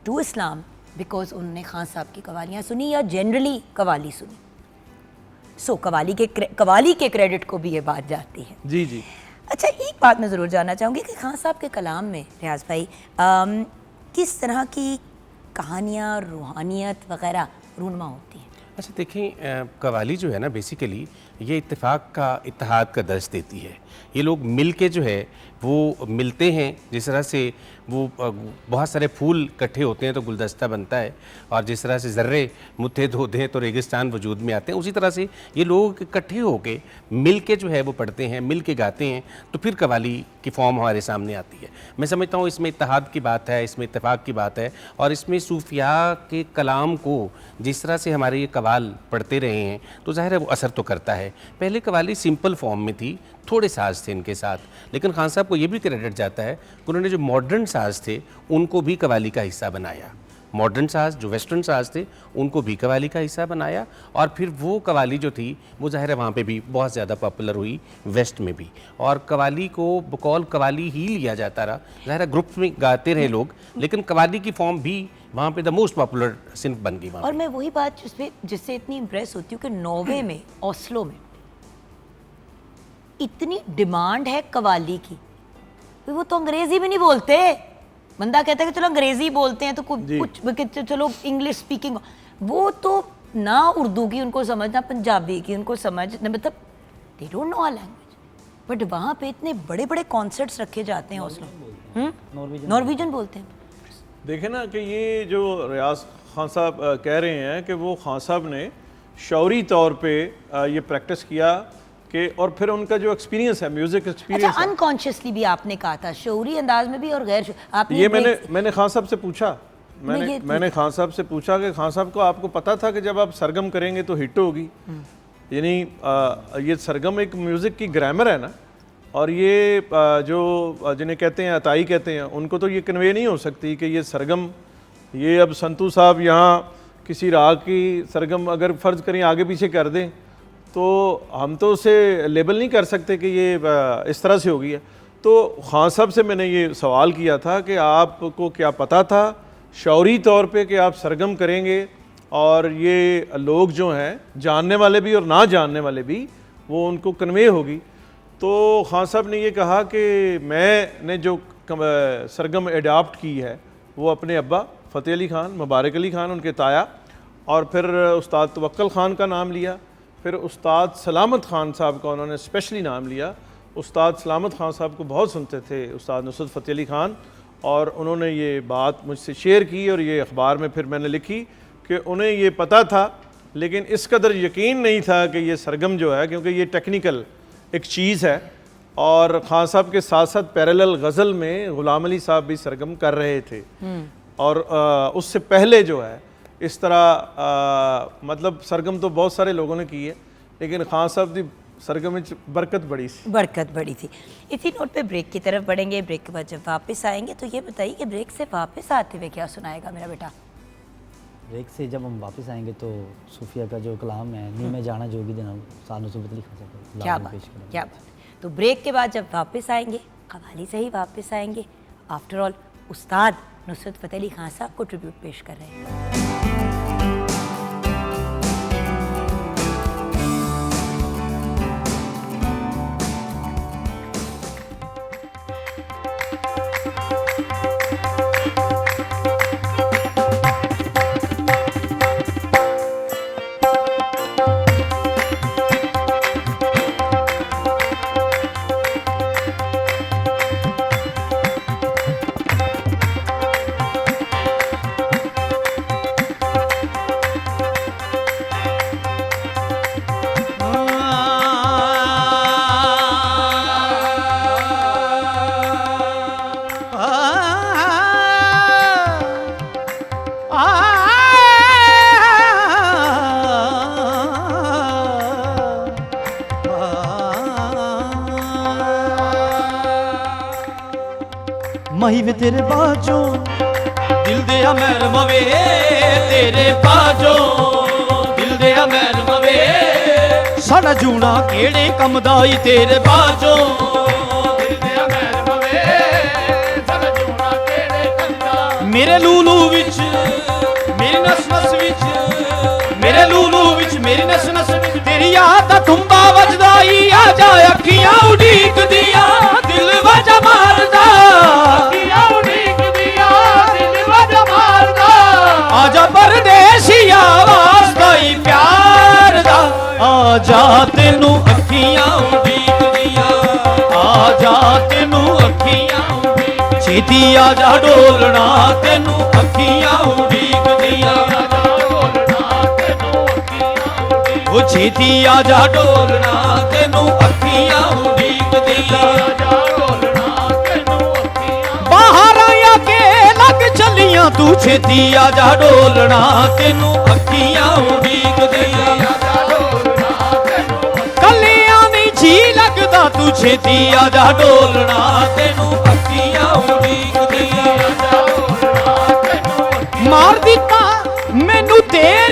टू इस्लाम बिकॉज उन्होंने खान साहब की कवालियाँ सुनी या जनरली कवाली सुनी। सो कवाली के क्रेडिट को भी ये बात जाती है। जी जी। अच्छा, एक बात मैं ज़रूर जानना चाहूँगी कि खान साहब के कलाम में रियाज भाई किस तरह की कहानियाँ, रूहानियत वगैरह रूनमा होती हैं? अच्छा देखें, कवाली जो है ना बेसिकली ये इत्तेहाद का दर्ज देती है। ये लोग मिल के जो है वो मिलते हैं, जिस तरह से वो बहुत सारे फूल इकट्ठे होते हैं तो गुलदस्ता बनता है, और जिस तरह से ज़र्रे मुट्ठे धो दें तो रेगिस्तान वजूद में आते हैं, उसी तरह से ये लोग इकट्ठे होके मिल के जो है वो पढ़ते हैं, मिल के गाते हैं, तो फिर कवाली की फॉर्म हमारे सामने आती है। मैं समझता हूँ इसमें इत्तेहाद की बात है, इसमें इत्तेफाक की बात है, और इसमें सूफिया के कलाम को जिस तरह से हमारे ये कवाल पढ़ते रहे हैं तो ज़ाहिर है वो असर तो करता है। पहले कवाली सिंपल फॉर्म में थी, थोड़े साज थे इनके साथ, लेकिन खान साहब को ये भी क्रेडिट जाता है कि उन्होंने जो मॉडर्न साज थे उनको भी कवाली का हिस्सा बनाया। मॉडर्न साज जो वेस्टर्न साज थे उनको भी कवाली का हिस्सा बनाया, और फिर वो कवाली जो थी वो ज़ाहिर है वहाँ पे भी बहुत ज़्यादा पॉपुलर हुई वेस्ट में भी, और कवाली को बकौल कवाली ही लिया जाता रहा। ज़ाहिर है ग्रुप्स में गाते रहे लोग, लेकिन कवाली की फॉर्म भी वहाँ पे द मोस्ट पॉपुलर सिंफ बन गई वहाँ और पे। मैं वही बात जिससे इतनी इम्प्रेस होती हूँ कि नॉर्वे में, ओस्लो में इतनी डिमांड है कवाली की, वो तो अंग्रेजी भी नहीं बोलते। बंदा कहता है कि चलो अंग्रेजी बोलते हैं तो कुछ चलो इंग्लिश स्पीकिंग, वो तो ना उर्दू की उनको समझ ना पंजाबी की उनको समझ ना, मतलब they don't know our language, but वहाँ पे इतने बड़े बड़े कॉन्सर्ट्स रखे जाते हैं ओस्लो, नॉर्वेजियन बोलते हैं। देखें ना कि ये जो रियाज खान साहब कह रहे हैं कि वो खान साहब ने शौरी तौर पे ये प्रैक्टिस किया कि, और फिर उनका जो एक्सपीरियंस है, म्यूजिक एक्सपीरियंस अच्छा, अनकॉन्शियसली भी आपने कहा था शौरी अंदाज में भी और गैर आपने ये मैंने खान साहब से पूछा, मैंने खान साहब से पूछा कि खान साहब को आपको पता था कि जब आप सरगम करेंगे तो हिट होगी, यानी ये सरगम एक म्यूज़िक की ग्रामर है ना, और ये जो जिन्हें कहते हैं अताई कहते हैं, उनको तो ये कन्वे नहीं हो सकती कि ये सरगम, ये अब संतू साहब यहाँ किसी राग की सरगम अगर फ़र्ज़ करें आगे पीछे कर दें तो हम तो उसे लेबल नहीं कर सकते कि ये इस तरह से होगी है। तो खान साहब से मैंने ये सवाल किया था कि आपको क्या पता था शौरी तौर पे कि आप सरगम करेंगे, और ये लोग जो हैं जानने वाले भी और ना जानने वाले भी, वो उनको कन्वे होगी। तो खान साहब ने ये कहा कि मैंने जो सरगम एडाप्ट की है वो अपने अब्बा फ़तेह अली ख़ान, मुबारक अली ख़ान उनके ताया, और फिर उस्ताद तवक्कल ख़ान का नाम लिया, फिर उस्ताद सलामत ख़ान साहब का उन्होंने स्पेशली नाम लिया। उस्ताद सलामत ख़ान साहब को बहुत सुनते थे उस्ताद नुसरत फ़तेह अली ख़ान, और उन्होंने ये बात मुझसे शेयर की और ये अखबार में फिर मैंने लिखी कि उन्हें ये पता था लेकिन इस कदर यकीन नहीं था कि ये सरगम जो है, क्योंकि ये टेक्निकल एक चीज़ है, और ख़ान साहब के साथ साथ पैरेलल गज़ल में ग़ुलाम अली साहब भी सरगम कर रहे थे, और उससे पहले जो है इस तरह मतलब सरगम तो बहुत सारे लोगों ने की है, लेकिन ख़ान साहब की सरगम में बरकत बड़ी थी। इसी नोट पे ब्रेक की तरफ बढ़ेंगे। ब्रेक के बाद जब वापस आएंगे तो ये बताइए कि ब्रेक से वापस आते हुए क्या सुनाएगा मेरा बेटा? ब्रेक से जब हम वापस आएंगे तो सूफिया का जो कलाम है नी में जाना जोगी देना सानू सुबत अली खान साहब क्या बात। तो ब्रेक के बाद जब वापस आएंगे कव्वाली से ही वापस आएंगे। आफ्टर ऑल उस्ताद नुसरत फ़तेह अली खान साहब को ट्रिब्यूट पेश कर रहे हैं। माही वे तेरे बाजो दिल दे अमर मवे तेरे बाजो दिल दे अमर मवे साडा जूना केड़े कम दाई तेरे बाजो दिल दे अमर मवे साडा जूना केड़े कम दा मेरे लूलू विच मेरी नस नस विच मेरे लूलू विच मेरी नस नस विच तेरी याद दा तुम्बा वजदाई आ जा अखियां उड़ीक दिया दिल वजा मारदा आजा परदेसिया वास्ताई प्यार दा आजा तेनू अखियां उड़ीक दिया आजा तेनू अखियां उड़ीक छेती आजा डोलना तेनू अखियां उड़ीक दिया ओ छेती आजा डोलना तेनू अखियां उड़ीक दिया चलियां तू छेती आजा डोलना तेनू अखियां उड़ीक दिया कलियां नहीं जी लगदा तू छेती आजा डोलना तेनू अखियां उड़ीक दिया मार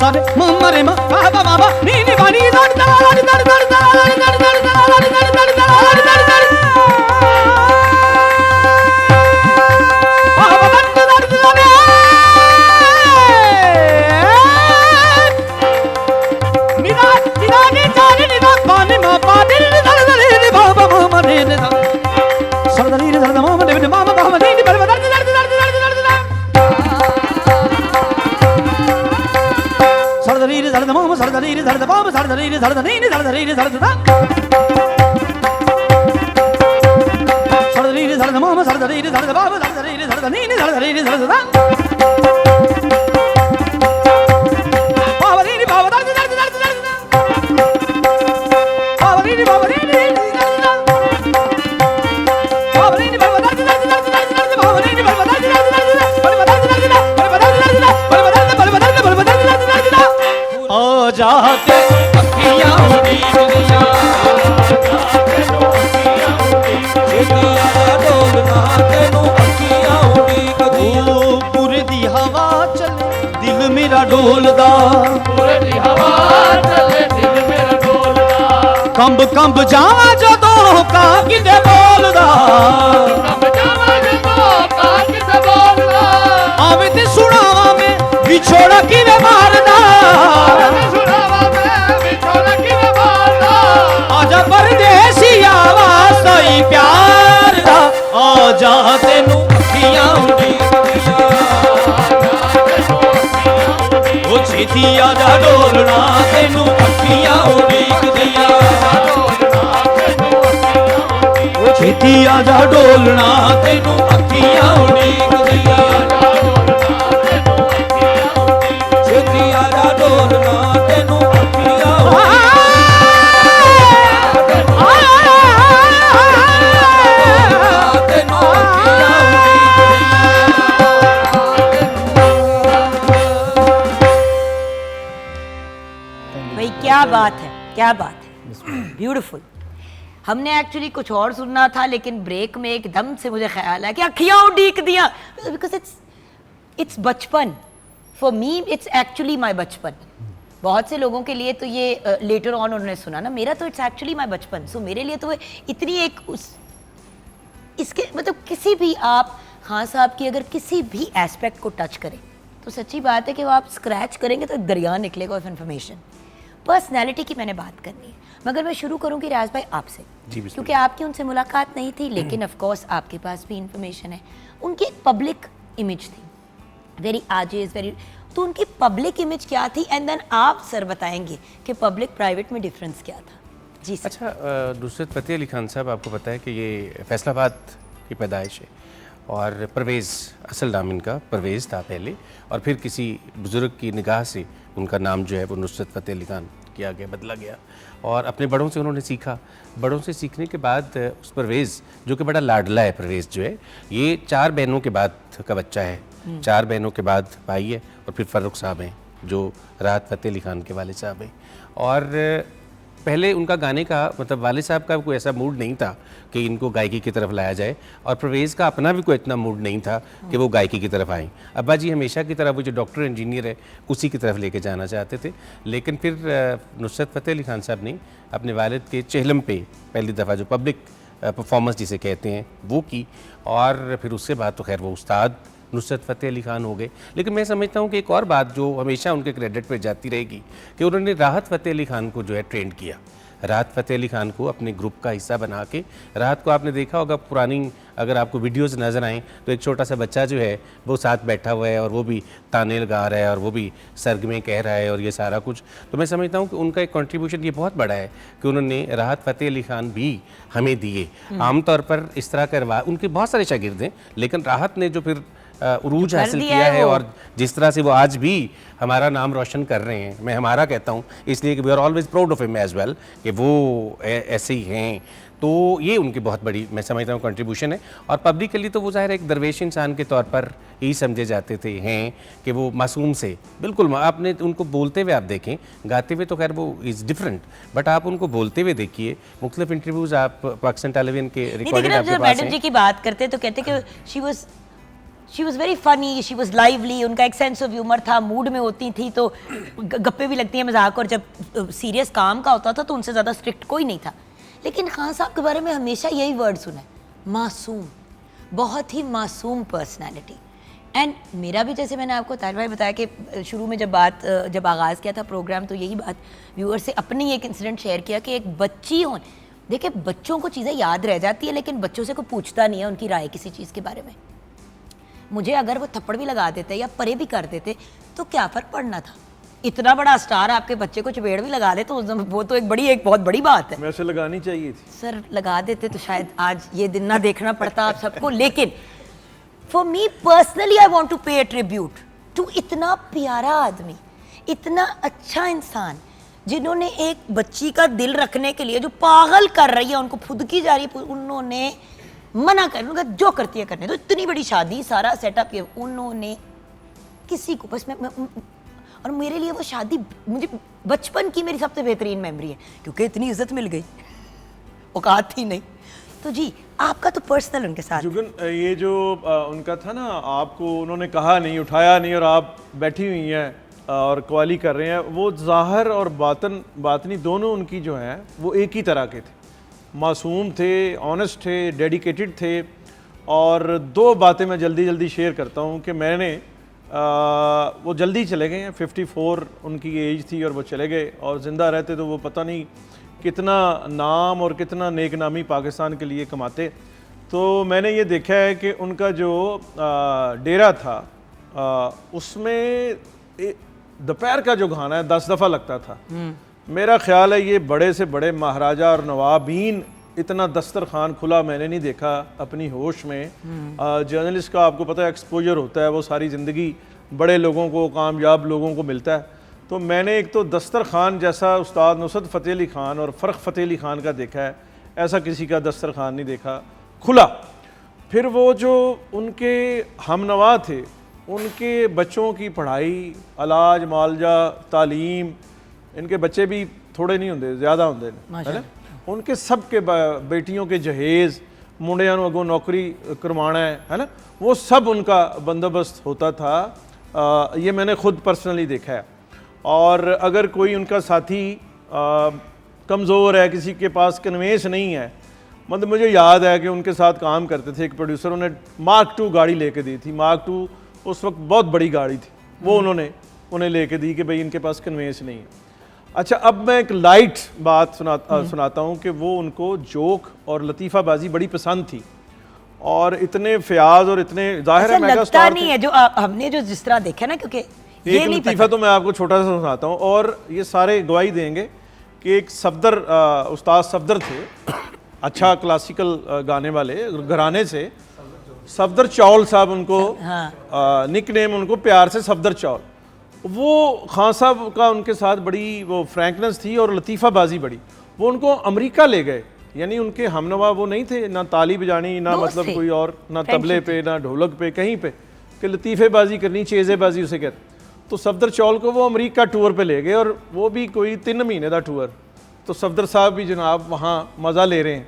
सारे मरे मा बाबा बाबा नी नी बानी दड़ दड़ दड़ दड़ दड़ दड़ दड़ दड़ दड़ दड़ दड़ दड़ दड़ दड़ बाबा दड़ दड़ दड़ निदा निदा ने जाने निदा पानी मा पादिल दड़ दड़ नी बाबा मामा रे ने सरदरी रे सरदा मामा ने मामा मामा नी दड़ दड़ दड़ दड़ दड़ सरदरी रे सरदा मामा सरदरी रे सरदा बाबा सरदरी रे सरदा नी सरदरी रे सरदा सरदरी रे सरदा मामा सरदरी रे सरदा बाबा सरदरी रे सरदा नी सरदरी रे सरदा बाबा नी बाबा दड़ दड़ दड़ दड़ बाबा नी बाबा नी बाबा नी बाबा दड़ दड़ दड़ दड़ बाबा नी बाबा दड़ दड़ दड़ आ जाते अखियां उड़ीक दिया पूरे दी हवा चले दिल मेरा डोलदा कंब कंब जावा जदों का किते बोलदा आवे ते सुनावा में विछोड़ा किवे मारदा आजा परदेसी आवाज तोई प्यार दा आजा तेनू अखियां उड़ीक दिया ओ छेती आजा डोलना तेनू अखियां उड़ीकदियां छेती आजा डोलना तेनू अखियां उड़ीकदियां छेती आजा डोलना तेनू अखियां भाई क्या बात है, क्या बात है, ब्यूटीफुल। हमने एक्चुअली कुछ और सुनना था, लेकिन ब्रेक में एकदम से मुझे ख्याल आया कि अखियां उड़ीक दिया, बिकॉज इट्स बचपन। For me it's actually my बचपन। बहुत से लोगों के लिए तो ये लेटर ऑन उन्होंने सुना ना, मेरा तो इट्स एक्चुअली माई बचपन। सो मेरे लिए तो वो इतनी एक इसके मतलब किसी भी आप खान साहब की अगर किसी भी एस्पेक्ट को टच करें तो सच्ची बात है कि वो आप स्क्रैच करेंगे तो एक दरिया निकलेगा ऑफ इन्फॉर्मेशन। पर्सनैलिटी की मैंने बात करनी है, मगर मैं शुरू करूंगी राज भाई आपसे, क्योंकि आपकी उनसे मुलाकात नहीं थी, लेकिन ऑफ कोर्स आपके पास भी इंफॉर्मेशन है। उनकी एक पब्लिक इमेज थी, वेरी आजिज, वेरी, तो उनकी पब्लिक इमेज क्या थी, एंड देन आप सर बताएंगे कि पब्लिक प्राइवेट में डिफरेंस क्या था। जी सर। अच्छा, नुसरत फ़तेह अली खान साहब, आपको पता है कि ये फैसलाबाद की पैदाइश है और परवेज़, असल नाम इनका परवेज़ था पहले, और फिर किसी बुज़ुर्ग की निगाह से उनका नाम जो है वो नुसरत फ़तेह अली खान किया गया, बदला गया, और अपने बड़ों से उन्होंने सीखा। बड़ों से सीखने के बाद उस परवेज़, जो कि बड़ा लाडला है परवेज़ जो है, ये 4 बहनों के बाद का बच्चा है। 4 बहनों के बाद भाई है, और फिर फ़र्रुख साहब हैं जो राहत फ़तेह अली खान के वालिद साहब हैं। और पहले उनका गाने का मतलब वालिद साहब का कोई ऐसा मूड नहीं था कि इनको गायकी की तरफ लाया जाए, और परवेज़ का अपना भी कोई इतना मूड नहीं था कि वो गायकी की तरफ आएँ। अब्बा जी हमेशा की तरफ वो जो डॉक्टर इंजीनियर है उसी की तरफ लेके जाना चाहते थे, लेकिन फिर नुसरत फ़तेह अली खान साहब ने अपने वालिद के चेहलम पे पहली दफ़ा जो पब्लिक परफॉर्मेंस जिसे कहते हैं वो की, और फिर उसके बाद तो खैर वो उस्ताद नुसरत फ़तेह अली खान हो गए। लेकिन मैं समझता हूँ कि एक और बात जो हमेशा उनके क्रेडिट पे जाती रहेगी कि उन्होंने राहत फ़तेह अली खान को जो है ट्रेंड किया। राहत फ़तेह अली खान को अपने ग्रुप का हिस्सा बना के, राहत को आपने देखा होगा पुरानी अगर आपको वीडियोस नज़र आएँ तो एक छोटा सा बच्चा जो है वो साथ बैठा हुआ है और वो भी ताने गा रहा है और वो भी सर्ग में कह रहा है और ये सारा कुछ। तो मैं समझता हूँ कि उनका एक कंट्रीब्यूशन ये बहुत बड़ा है कि उन्होंने राहत फ़तेह अली खान भी हमें दिए। आमतौर पर इस तरह का उनके बहुत सारे शागिर्द हैं, लेकिन राहत ने जो फिर उरूज हासिल किया है और जिस तरह से वो आज भी हमारा नाम रोशन कर रहे हैं, मैं हमारा कहता हूँ इसलिए कि we are always proud of him as well, कि वो ऐसे ही हैं। तो ये उनकी बहुत बड़ी मैं समझता हूँ कंट्रीब्यूशन है। और पब्लिकली तो वो ज़ाहिर एक दरवेश इंसान के तौर पर ही समझे जाते थे हैं कि वो मासूम से बिल्कुल, आपने उनको बोलते हुए आप देखें, गाते हुए तो खैर वो इज़ डिफरेंट, बट आप उनको बोलते हुए देखिए। मुख्तलिफ इंटरव्यूज़ आप पाकिस्तान टेलीविजन के रिकॉर्डेड आपके पास मैडम जी की बात करते तो कहते कि she was very funny, she was lively, उनका एक सेंस ऑफ ह्यूमर था, मूड में होती थी तो गप्पे भी लगती हैं, मजाक, और जब सीरियस काम का होता था तो उनसे ज़्यादा स्ट्रिक्ट कोई नहीं था। लेकिन खान साहब के बारे में हमेशा यही वर्ड सुना है, मासूम, बहुत ही मासूम पर्सनैलिटी। एंड मेरा भी, जैसे मैंने आपको ताहिर भाई बताया कि शुरू में जब आगाज़ किया था प्रोग्राम, तो यही बात व्यूअर से अपनी एक इंसिडेंट शेयर किया कि एक बच्ची हो, देखिए बच्चों को चीज़ें याद रह जाती है, लेकिन बच्चों से कोई पूछता नहीं है उनकी राय किसी चीज़ के बारे में। मुझे अगर वो थप्पड़ भी लगा देते या परे भी कर देते तो क्या फ़र्क पड़ना था, इतना बड़ा स्टार आपके बच्चे को चपेड़ भी लगा दे तो वो तो एक बहुत बड़ी बात है। वैसे लगानी चाहिए थी सर, लगा देते तो शायद आज ये दिन ना देखना पड़ता आप सबको। लेकिन for me personally I want to pay tribute to इतना प्यारा आदमी, इतना अच्छा इंसान, जिन्होंने एक बच्ची का दिल रखने के लिए, जो पागल कर रही है, उनको फुदकी जा रही है, उन्होंने मना कर, उनका जो करती है करने। तो इतनी बड़ी शादी, सारा सेटअप किया उन्होंने, किसी को बस मैं और मेरे लिए वो शादी मुझे बचपन की मेरी सबसे बेहतरीन मेमोरी है, क्योंकि इतनी इज्जत मिल गई, औकात थी नहीं। तो जी आपका तो पर्सनल उनके साथ जुगन, ये जो उनका था ना, आपको उन्होंने कहा नहीं, उठाया नहीं, और आप बैठी हुई हैं और कवाली कर रहे हैं, वो ज़ाहिर और बातनी दोनों उनकी जो हैं वो एक ही तरह के थे, मासूम थे, ऑनेस्ट थे, डेडिकेटेड थे। और 2 बातें मैं जल्दी शेयर करता हूँ कि मैंने वो जल्दी चले गए हैं, 54 उनकी एज थी और वो चले गए, और ज़िंदा रहते तो वो पता नहीं कितना नाम और कितना नेक नामी पाकिस्तान के लिए कमाते। तो मैंने ये देखा है कि उनका जो डेरा था उसमें दोपहर का जो खाना है 10 दफ़ा लगता था। मेरा ख्याल है ये बड़े से बड़े महाराजा और नवाबीन इतना दस्तरखान खुला मैंने नहीं देखा अपनी होश में। जर्नलिस्ट का आपको पता है एक्सपोजर होता है, वो सारी ज़िंदगी बड़े लोगों को, कामयाब लोगों को मिलता है। तो मैंने एक तो दस्तरखान जैसा उस्ताद नुसरत फ़तेह अली ख़ान और फ़र्ख फ़तेह अली ख़ान का देखा है, ऐसा किसी का दस्तरखान नहीं देखा खुला। फिर वो जो उनके हमनवा थे, उनके बच्चों की पढ़ाई, इलाज मालजा, तालीम, इनके बच्चे भी थोड़े नहीं होंगे, ज़्यादा होंगे है ना, उनके सब के बेटियों के जहेज़, मुंडियां अगों नौकरी करवाना है ना, वो सब उनका बंदोबस्त होता था। ये मैंने खुद पर्सनली देखा है। और अगर कोई उनका साथी कमज़ोर है, किसी के पास कन्वेंस नहीं है, मतलब मुझे याद है कि उनके साथ काम करते थे एक प्रोड्यूसर, उन्हें मार्क 2 गाड़ी लेके दी थी। मार्क 2 उस वक्त बहुत बड़ी गाड़ी थी, वो उन्होंने उन्हें लेके दी कि भाई इनके पास कन्वेंस नहीं है। अच्छा, अब मैं एक लाइट बात सुनाता हूँ कि वो उनको जोक और लतीफ़ाबाजी बड़ी पसंद थी, और इतने फ़याज़ और इतने ज़ाहिर है मेगा स्टार नहीं है जो हमने जो जिस तरह देखा ना, क्योंकि ये एक नहीं लतीफ़ा तो मैं आपको छोटा सा सुनाता हूँ, और ये सारे गवाही देंगे कि एक सफदर उस्ताद सफदर थे, अच्छा क्लासिकल गाने वाले घराने से, सफदर चौल साहब उनको निक नेम उनको प्यार से सफदर चौल। वो खान साहब का उनके साथ बड़ी वो फ्रैंकनेस थी और लतीफ़ाबाजी बड़ी। वो उनको अमेरिका ले गए, यानी उनके हमनवा वो नहीं थे, ना ताली बजानी, ना मतलब कोई और, ना तबले पे, ना ढोलक पे, कहीं पे कि लतीफ़ेबाजी करनी, चेज़ेबाजी उसे कहते। तो सफदर चौल को वो अमेरिका टूर पे ले गए, और वो भी कोई 3 महीने का टूर। तो सफदर साहब भी जनाब वहाँ मज़ा ले रहे हैं।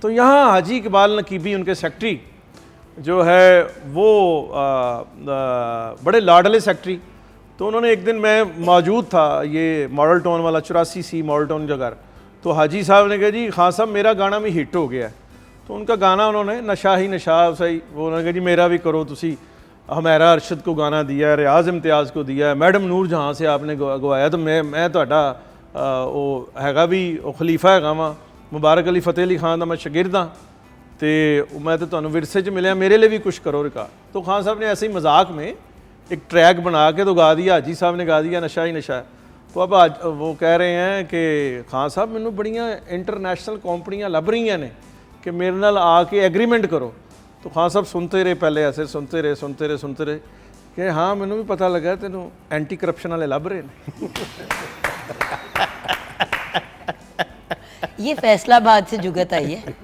तो यहाँ हाजी इकबाल नकीबी उनके सेक्रेटरी जो है वो बड़े लाडले सेक्रेटरी। तो उन्होंने एक दिन, मैं मौजूद था, ये मॉडल टाउन वाला 84C मॉडल टाउन जगह, तो हाजी साहब ने कहा जी खान साहब मेरा गाना भी हिट हो गया है। तो उनका गाना उन्होंने नशा ही नशा सही, वो उन्होंने कहा जी मेरा भी करो, तुसी हमारा अरशद को गाना दिया है, रियाज इम्तियाज़ को दिया है, मैडम नूर जहाँ से आपने गवाया, तो मैं तुहाडा वो हैगा भी वो खलीफा हैगा वा, मुबारक अली फ़तेह अली ख़ान का मैं शागिर्द हाँ, तो मैं तो तुहानू विरसे च मिलिया, मेरे लिए भी कुछ करो रिकॉर्ड। तो खान साहब ने ऐसे ही मजाक में एक ट्रैक बना के तो गा दिया, हाजी साहब ने गा दिया नशा ही नशा है। तो अब आज वो कह रहे हैं कि खान साहब मैनू बड़ियाँ इंटरनेशनल कंपनियां लभ रही ने कि मेरे नाल आके एग्रीमेंट करो। तो खान साहब सुनते रहे, पहले ऐसे सुनते रहे कि हाँ मैनू भी पता लगा तेनू एंटी करप्शन वाले लभ रहे हैं। ये फैसलाबाद से जुगत आई है,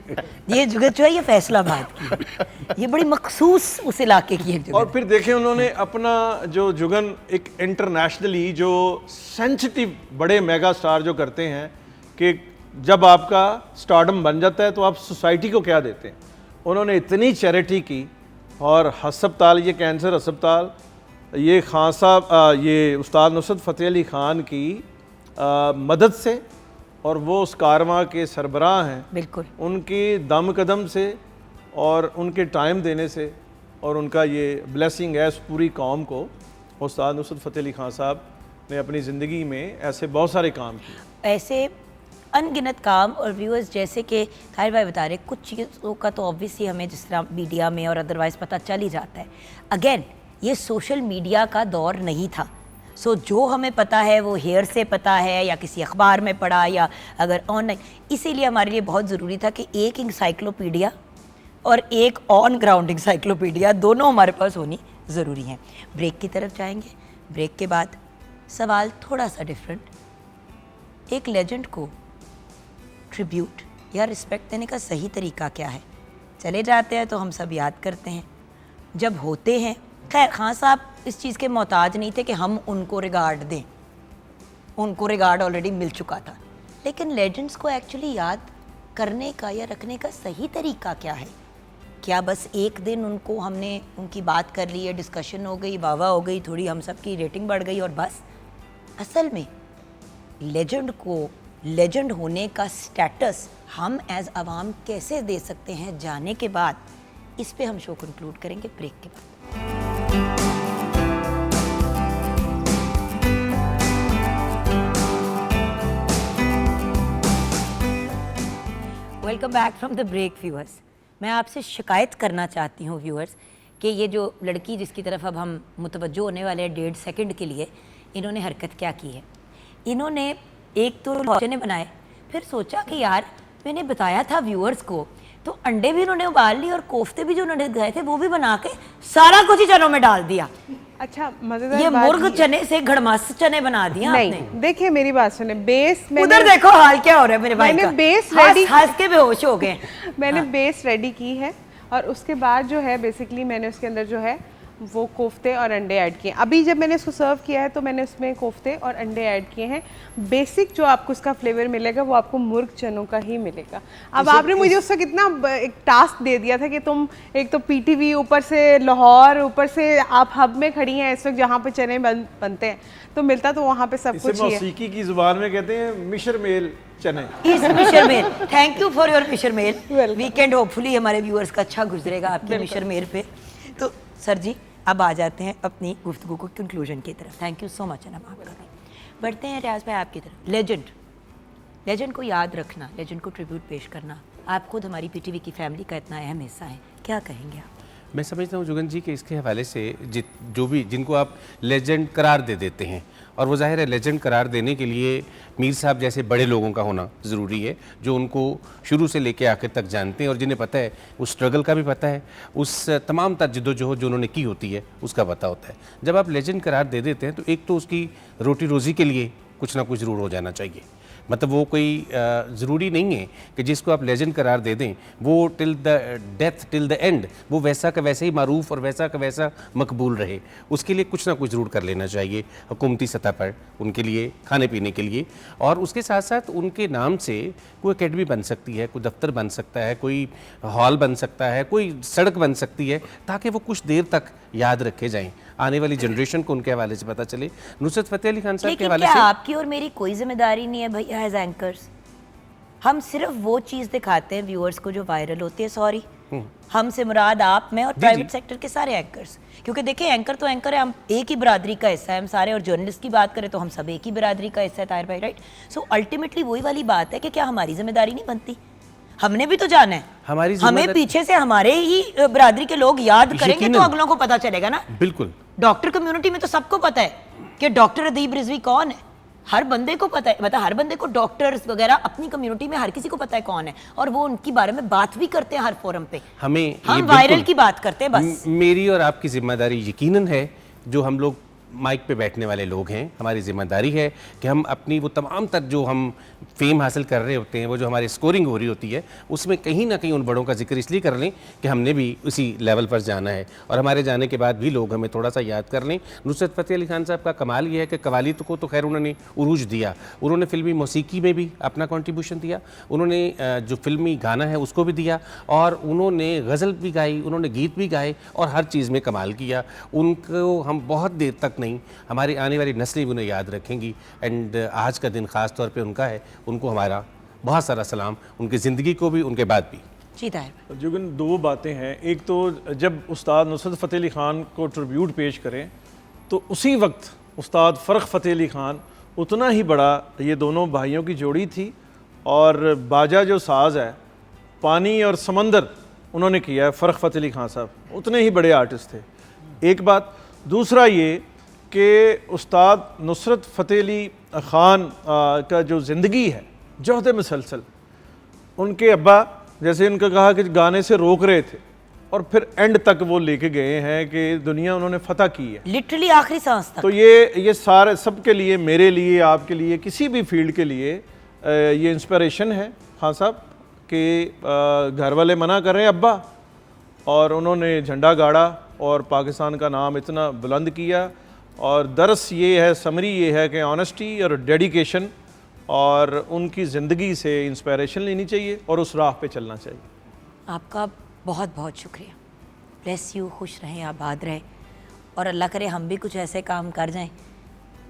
ये जुगत जो है ये फैसलाबाद की है, ये बड़ी मखसूस उस इलाके की है जुगत। और फिर देखें उन्होंने अपना जो जुगन एक इंटरनेशनली जो सेंसिटिव बड़े मेगा स्टार जो करते हैं कि जब आपका स्टारडम बन जाता है तो आप सोसाइटी को क्या देते हैं, उन्होंने इतनी चैरिटी की। और हस्पताल, ये कैंसर अस्पताल, ये खान साहब ये उस्ताद नुसरत फ़तेह अली ख़ान की मदद से, और वो उस कारवां के सरबराह हैं, बिल्कुल उनके दम कदम से और उनके टाइम देने से, और उनका ये ब्लेसिंग है उस पूरी कौम को। उस्ताद नुसरत फ़तेह अली ख़ान साहब ने अपनी ज़िंदगी में ऐसे बहुत सारे काम किए, ऐसे अनगिनत काम। और व्यूअर्स जैसे कि ताहिर भाई बता रहे, कुछ चीज़ों का तो ऑब्वियसली हमें जिस तरह मीडिया में और अदरवाइज़ पता चल ही जाता है। अगेन ये सोशल मीडिया का दौर नहीं था, सो जो हमें पता है वो हेयर से पता है या किसी अखबार में पढ़ा या अगर ऑनलाइन। इसीलिए हमारे लिए बहुत ज़रूरी था कि एक इंसाइक्लोपीडिया और एक ऑन ग्राउंड इंसाइक्लोपीडिया दोनों हमारे पास होनी ज़रूरी हैं। ब्रेक की तरफ जाएंगे, ब्रेक के बाद सवाल थोड़ा सा डिफरेंट। एक लेजेंड को ट्रिब्यूट या रिस्पेक्ट देने का सही तरीका क्या है? चले जाते हैं तो हम सब याद करते हैं, जब होते हैं। खैर खान साहब इस चीज़ के मोहताज नहीं थे कि हम उनको रिगार्ड दें, उनको रिगार्ड ऑलरेडी मिल चुका था। लेकिन लेजेंड्स को एक्चुअली याद करने का या रखने का सही तरीका क्या है? क्या बस एक दिन उनको हमने उनकी बात कर ली है, डिस्कशन हो गई, वाह हो गई, थोड़ी हम सब की रेटिंग बढ़ गई और बस? असल में लेजेंड को लेजेंड होने का स्टेटस हम एज अवाम कैसे दे सकते हैं, जाने के बाद इस पे हम शो कंक्लूड करेंगे ब्रेक के बाद। Welcome back from the break viewers. मैं आपसे शिकायत करना चाहती हूँ व्यूअर्स कि ये जो लड़की जिसकी तरफ अब हम मुतवज्जो होने वाले हैं 1.5 सेकंड के लिए, इन्होंने हरकत क्या की है, इन्होंने एक तो चने बनाए, फिर सोचा कि यार मैंने बताया था व्यूअर्स को, तो अंडे भी उन्होंने उबाल लिए और कोफ्ते भी जो उन्होंने गए थे वो भी बना के सारा कुछ ही चनों में डाल दिया। अच्छा मजेदार ये बात मुर्ग चने से घड़मस चने बना दिया आपने। नहीं, देखिए मेरी बात सुने, बेस उधर देखो हाल क्या हो रहा है मेरे भाई मैंने का, बेस हंस रेडी हंस के बेहोश हो गए। मैंने बेस रेडी की है और उसके बाद जो है बेसिकली मैंने उसके अंदर जो है वो कोफ्ते और अंडे ऐड किए। अभी जब मैंने इसको सर्व किया है तो मैंने उसमें कोफ्ते और अंडे ऐड किए हैं। बेसिक जो आपको उसका फ्लेवर मिलेगा वो आपको मुर्ग चनों का ही मिलेगा। अब आपने मुझे उसका कितना एक टास्क दे दिया था कि तुम एक तो पीटीवी, ऊपर से लाहौर, ऊपर से आप हब में खड़ी हैं इस वक्त जहाँ पे चने बनते हैं, तो मिलता तो वहाँ पे सब कुछ ही है। मौसीकी की जुबान में कहते हैं मिशर मेल चने। इस मिशर मेल, थैंक यू फॉर योर मिशर मेल। वीकेंड होपफुली हमारे व्यूअर्स का अच्छा गुजरेगा आपके मिशर मेल पे। तो सर जी अब आ जाते हैं अपनी गुफ्तगू को कंक्लूजन की तरफ। Thank you so much Anam आपका। बढ़ते हैं रियाज भाई आपकी तरफ। लेजेंड को याद रखना, लेजेंड को ट्रिब्यूट पेश करना, आप खुद हमारी पीटीवी की फैमिली का इतना अहम हिस्सा है, क्या कहेंगे आप? मैं समझता हूँ जुगन जी के इसके हवाले से जो भी जिनको आप लेजेंड करार दे देते हैं, और वो जाहिर है लेजेंड करार देने के लिए मीर साहब जैसे बड़े लोगों का होना ज़रूरी है, जो उनको शुरू से लेकर आखिर तक जानते हैं और जिन्हें पता है उस स्ट्रगल का भी पता है, उस तमाम तर जद्दोजहद जो उन्होंने की होती है उसका पता होता है। जब आप लेजेंड करार दे देते हैं तो एक तो उसकी रोटी रोज़ी के लिए कुछ ना कुछ ज़रूर हो जाना चाहिए। मतलब वो कोई ज़रूरी नहीं है कि जिसको आप लेजेंड करार दे दें वो till the death till the end वो वैसा का वैसे ही मारूफ और वैसा का वैसा मकबूल रहे। उसके लिए कुछ ना कुछ ज़रूर कर लेना चाहिए हुकूमती सतह पर उनके लिए, खाने पीने के लिए। और उसके साथ साथ उनके नाम से कोई अकेडमी बन सकती है, कोई दफ्तर बन सकता है, कोई हॉल बन सकता है, कोई सड़क बन सकती है, ताकि वो कुछ देर तक याद रखे जाएँ, आने वाली जनरेशन को उनके हवाले से पता चले। नुसरत फ़तेह अली खान साहब के हवाले से आपकी और मेरी कोई जिम्मेदारी नहीं है भैया एज एंकर्स, हम सिर्फ वो चीज़ दिखाते हैं व्यूअर्स को जो वायरल होती है। सॉरी, हमसे मुराद आप, मैं और प्राइवेट सेक्टर के सारे एंकर्स, क्योंकि देखिए एंकर तो एंकर है, हम एक ही बरादरी का हिस्सा है हम सारे, और जर्नलिस्ट की बात करें तो हम सब एक ही बरादरी का हिस्सा है ताहिर भाई, राइट? सो अल्टीमेटली वही वाली बात है कि क्या हमारी जिम्मेदारी नहीं बनती? हमने भी तो जाना है, हमें पीछे से हमारे ही बरादरी के लोग याद करेंगे तो अगलों को पता चलेगा ना। बिल्कुल, डॉक्टर कम्युनिटी में तो सबको पता है कि डॉक्टर अदीब रिजवी कौन है, हर बंदे को पता है, मतलब हर बंदे को, डॉक्टर्स वगैरह अपनी कम्युनिटी में हर किसी को पता है कौन है, और वो उनके बारे में बात भी करते हैं हर फोरम पे। हम वायरल की बात करते हैं बस। मेरी और आपकी जिम्मेदारी यकीनन है, जो हम लोग माइक पे बैठने वाले लोग हैं, हमारी जिम्मेदारी है कि हम अपनी वो तमाम तक जो हम फेम हासिल कर रहे होते हैं, वो जो हमारी स्कोरिंग हो रही होती है, उसमें कहीं ना कहीं उन बड़ों का जिक्र इसलिए कर लें कि हमने भी उसी लेवल पर जाना है, और हमारे जाने के बाद भी लोग हमें थोड़ा सा याद कर लें। नुसरत फ़तेह अली खान साहब का कमाल ये है कि कवाली को तो खैर उन्होंने उरूज दिया, उन्होंने फिल्मी मौसीकी में भी अपना कंट्रीब्यूशन दिया, उन्होंने जो फिल्मी गाना है उसको भी दिया, और उन्होंने गज़ल भी गाई, उन्होंने गीत भी गाए, और हर चीज़ में कमाल किया। उनको हम बहुत देर तक नहीं, हमारी आने वाली नस्लें भी उन्हें याद रखेंगी। एंड आज का दिन ख़ास तौर पे उनका है, उनको हमारा बहुत सारा सलाम, उनकी ज़िंदगी को भी, उनके बाद भी। जी ताहिर, जुगन दो बातें हैं। एक तो जब उस्ताद नुसरत फ़तेह अली ख़ान को ट्रिब्यूट पेश करें तो उसी वक्त उस्ताद फ़र्ख फ़तेह अली ख़ान उतना ही बड़ा, ये दोनों भाइयों की जोड़ी थी, और बाजा जो साज़ है पानी और समंदर उन्होंने किया है, फ़र्ख फ़तेह अली ख़ान साहब उतने ही बड़े आर्टिस्ट थे। एक बात। दूसरा ये कि उस्ताद नुसरत फ़तेह अली ख़ान का जो ज़िंदगी है, जौहद मुसलसल, उनके अब्बा जैसे उनका कहा कि गाने से रोक रहे थे और फिर एंड तक वो लेके गए हैं कि दुनिया उन्होंने फतह की है, लिटरली आखिरी सांस तक। तो ये सारे सबके लिए, मेरे लिए, आपके लिए, किसी भी फील्ड के लिए ये इंस्पिरेशन है खान साहब कि घर वाले मना कर रहे हैं अब्बा, और उन्होंने झंडा गाड़ा और पाकिस्तान का नाम इतना बुलंद किया। और दरस ये है, समरी ये है कि ऑनेस्टी और डेडिकेशन और उनकी ज़िंदगी से इंस्पिरेशन लेनी चाहिए और उस राह पे चलना चाहिए। आपका बहुत बहुत शुक्रिया। ब्लेस यू, खुश रहें, आबाद रहें, और अल्लाह करे हम भी कुछ ऐसे काम कर जाएं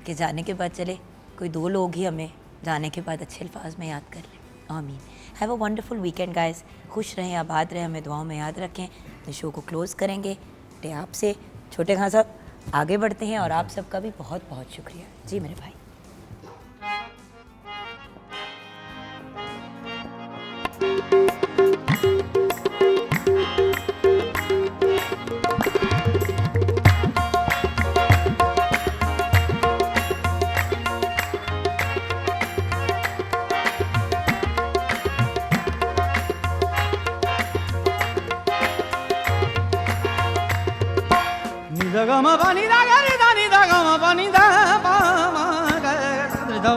कि जाने के बाद चले कोई दो लोग ही हमें जाने के बाद अच्छे अल्फाज में याद कर लें। आमीन। Have a wonderful weekend guys. खुश रहें, आबाद रहें, हमें दुआओं में याद रखें। इस शो को क्लोज़ करेंगे डे आपसे। छोटे खान साहब आगे बढ़ते हैं, और आप सबका भी बहुत बहुत शुक्रिया। जी मेरे भाई। ग म प नि दा ग रे दा नि दा ग म प नि दा प म ग रे दा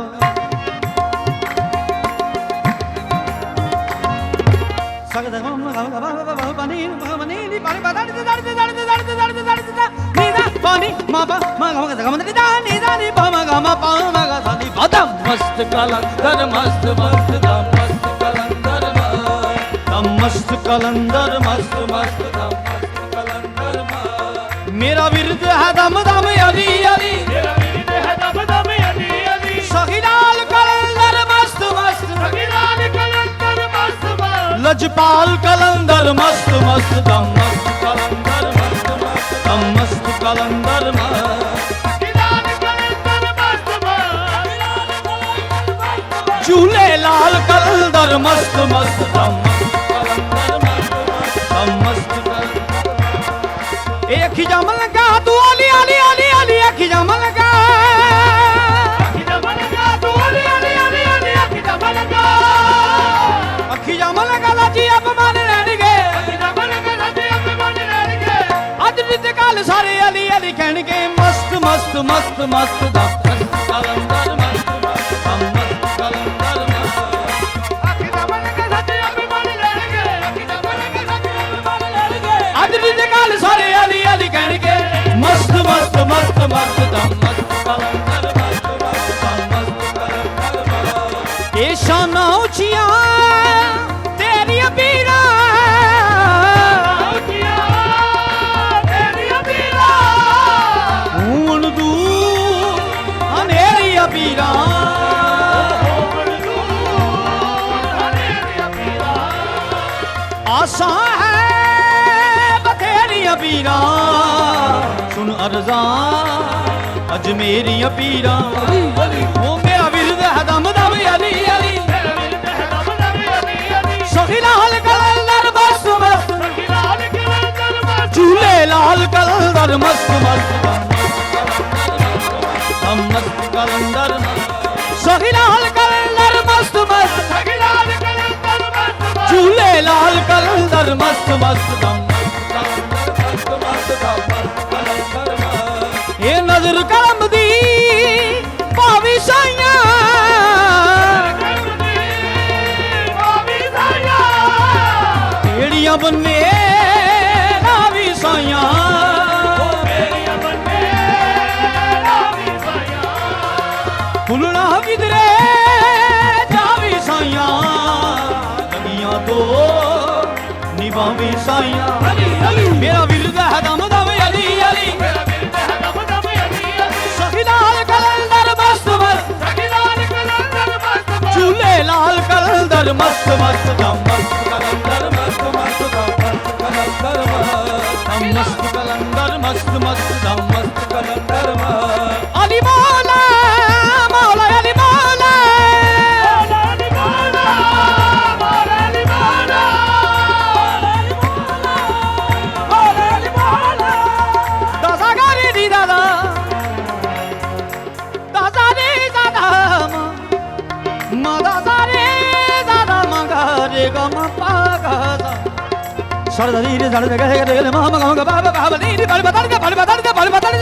सा ग द म ग ग प प नि प नि नि प नि प दा नि दा नि दा नि दा नि दा नि दा नि दा नि दा प नि म प म ग ग ग म नि दा नि दा नि प म ग म प म ग सा नि प दा मस्त कलंदर मस्त मस्त दम मस्त कलंदर दम मस्त कलंदर मस्त मस्त दम मस्त कलंदर मेरा विरद है दम दम अली अली मेरा विरद है दम दम अली अली सखी लाल कलंदर मस्त मस्त सखीलाल कलंदर मस्त मस्त लजपाल कलंदर मस्त मस्त दम मस्त कलंदर मस्त मस्त दम मस्त कलंदर मस्त सखीलाल कलंदर मस्त मस्त झूले लाल कलंदर मस्त मस्त दम मस्त कलंदर मस्त मस्त दम मस्त एक ही जमल का तू अली अली अली अली एक ही जमल का अखिदा बनगा तू अली अली अली अली अखिदा बनगा अखी जमल का लाजी अब मन रहन गए अखिदा बनगा सदी अब मन रह गए अज नित काल सारे अली अली कहन के मस्त मस्त मस्त मस्त दम मस्त कलंदर मस्त मस्त दम मस्त कलंदर मस्त अखिदा बनगा सदी अब मन रह गए अखिदा बनगा सदी अब मन रह गए अज नित काल सारे अली अली कहन के मस्त मस्त मस्त मस्त दम मस्त कलंदर मस्त मस्त दम मस्त कलंदर मस्त ये शाना उचिया तेरी पीड़ा उठिया तेरी अबीरा हूं तू अनेरी पीड़ा आशा है बथेरी पीड़ा सुन अर्जा अज मेरी पीड़ा वो मेरा विरद है दम दम अली अली सखी लाल कलंदर मस्त मस्त झूले लाल कलंदर मस्त मस्त दम मस्त कलंदर सखी लाल कलंदर मस्त मस्त झूले लाल कलंदर मस्त मस्त दम ये नजर करम दी भावी साइया केड़ियां बन्ने भावी साइया फुलना किधरे जावी साइया लगियां तो निभावी साइया मेरा विरद है दम दम अली अली सखी लाल कलंदर मस्त मस्त झूले लाल कलंदर मस्त मस्त दम मस्त कलंदर मस्त मस्त दम मस्त कलंदर मस्त मस्त दम मस्त कलंदर अली मौला मौला अली मौला दादा गारी दी दादा दादा रे दादा मा दादा रे दादा मा गा रे गा मा पा गा सा सरदा दी रे सरदा गा रे मा मा गा मा गा बा बा बा दी दी बल बदल के बल बदल के बल बदल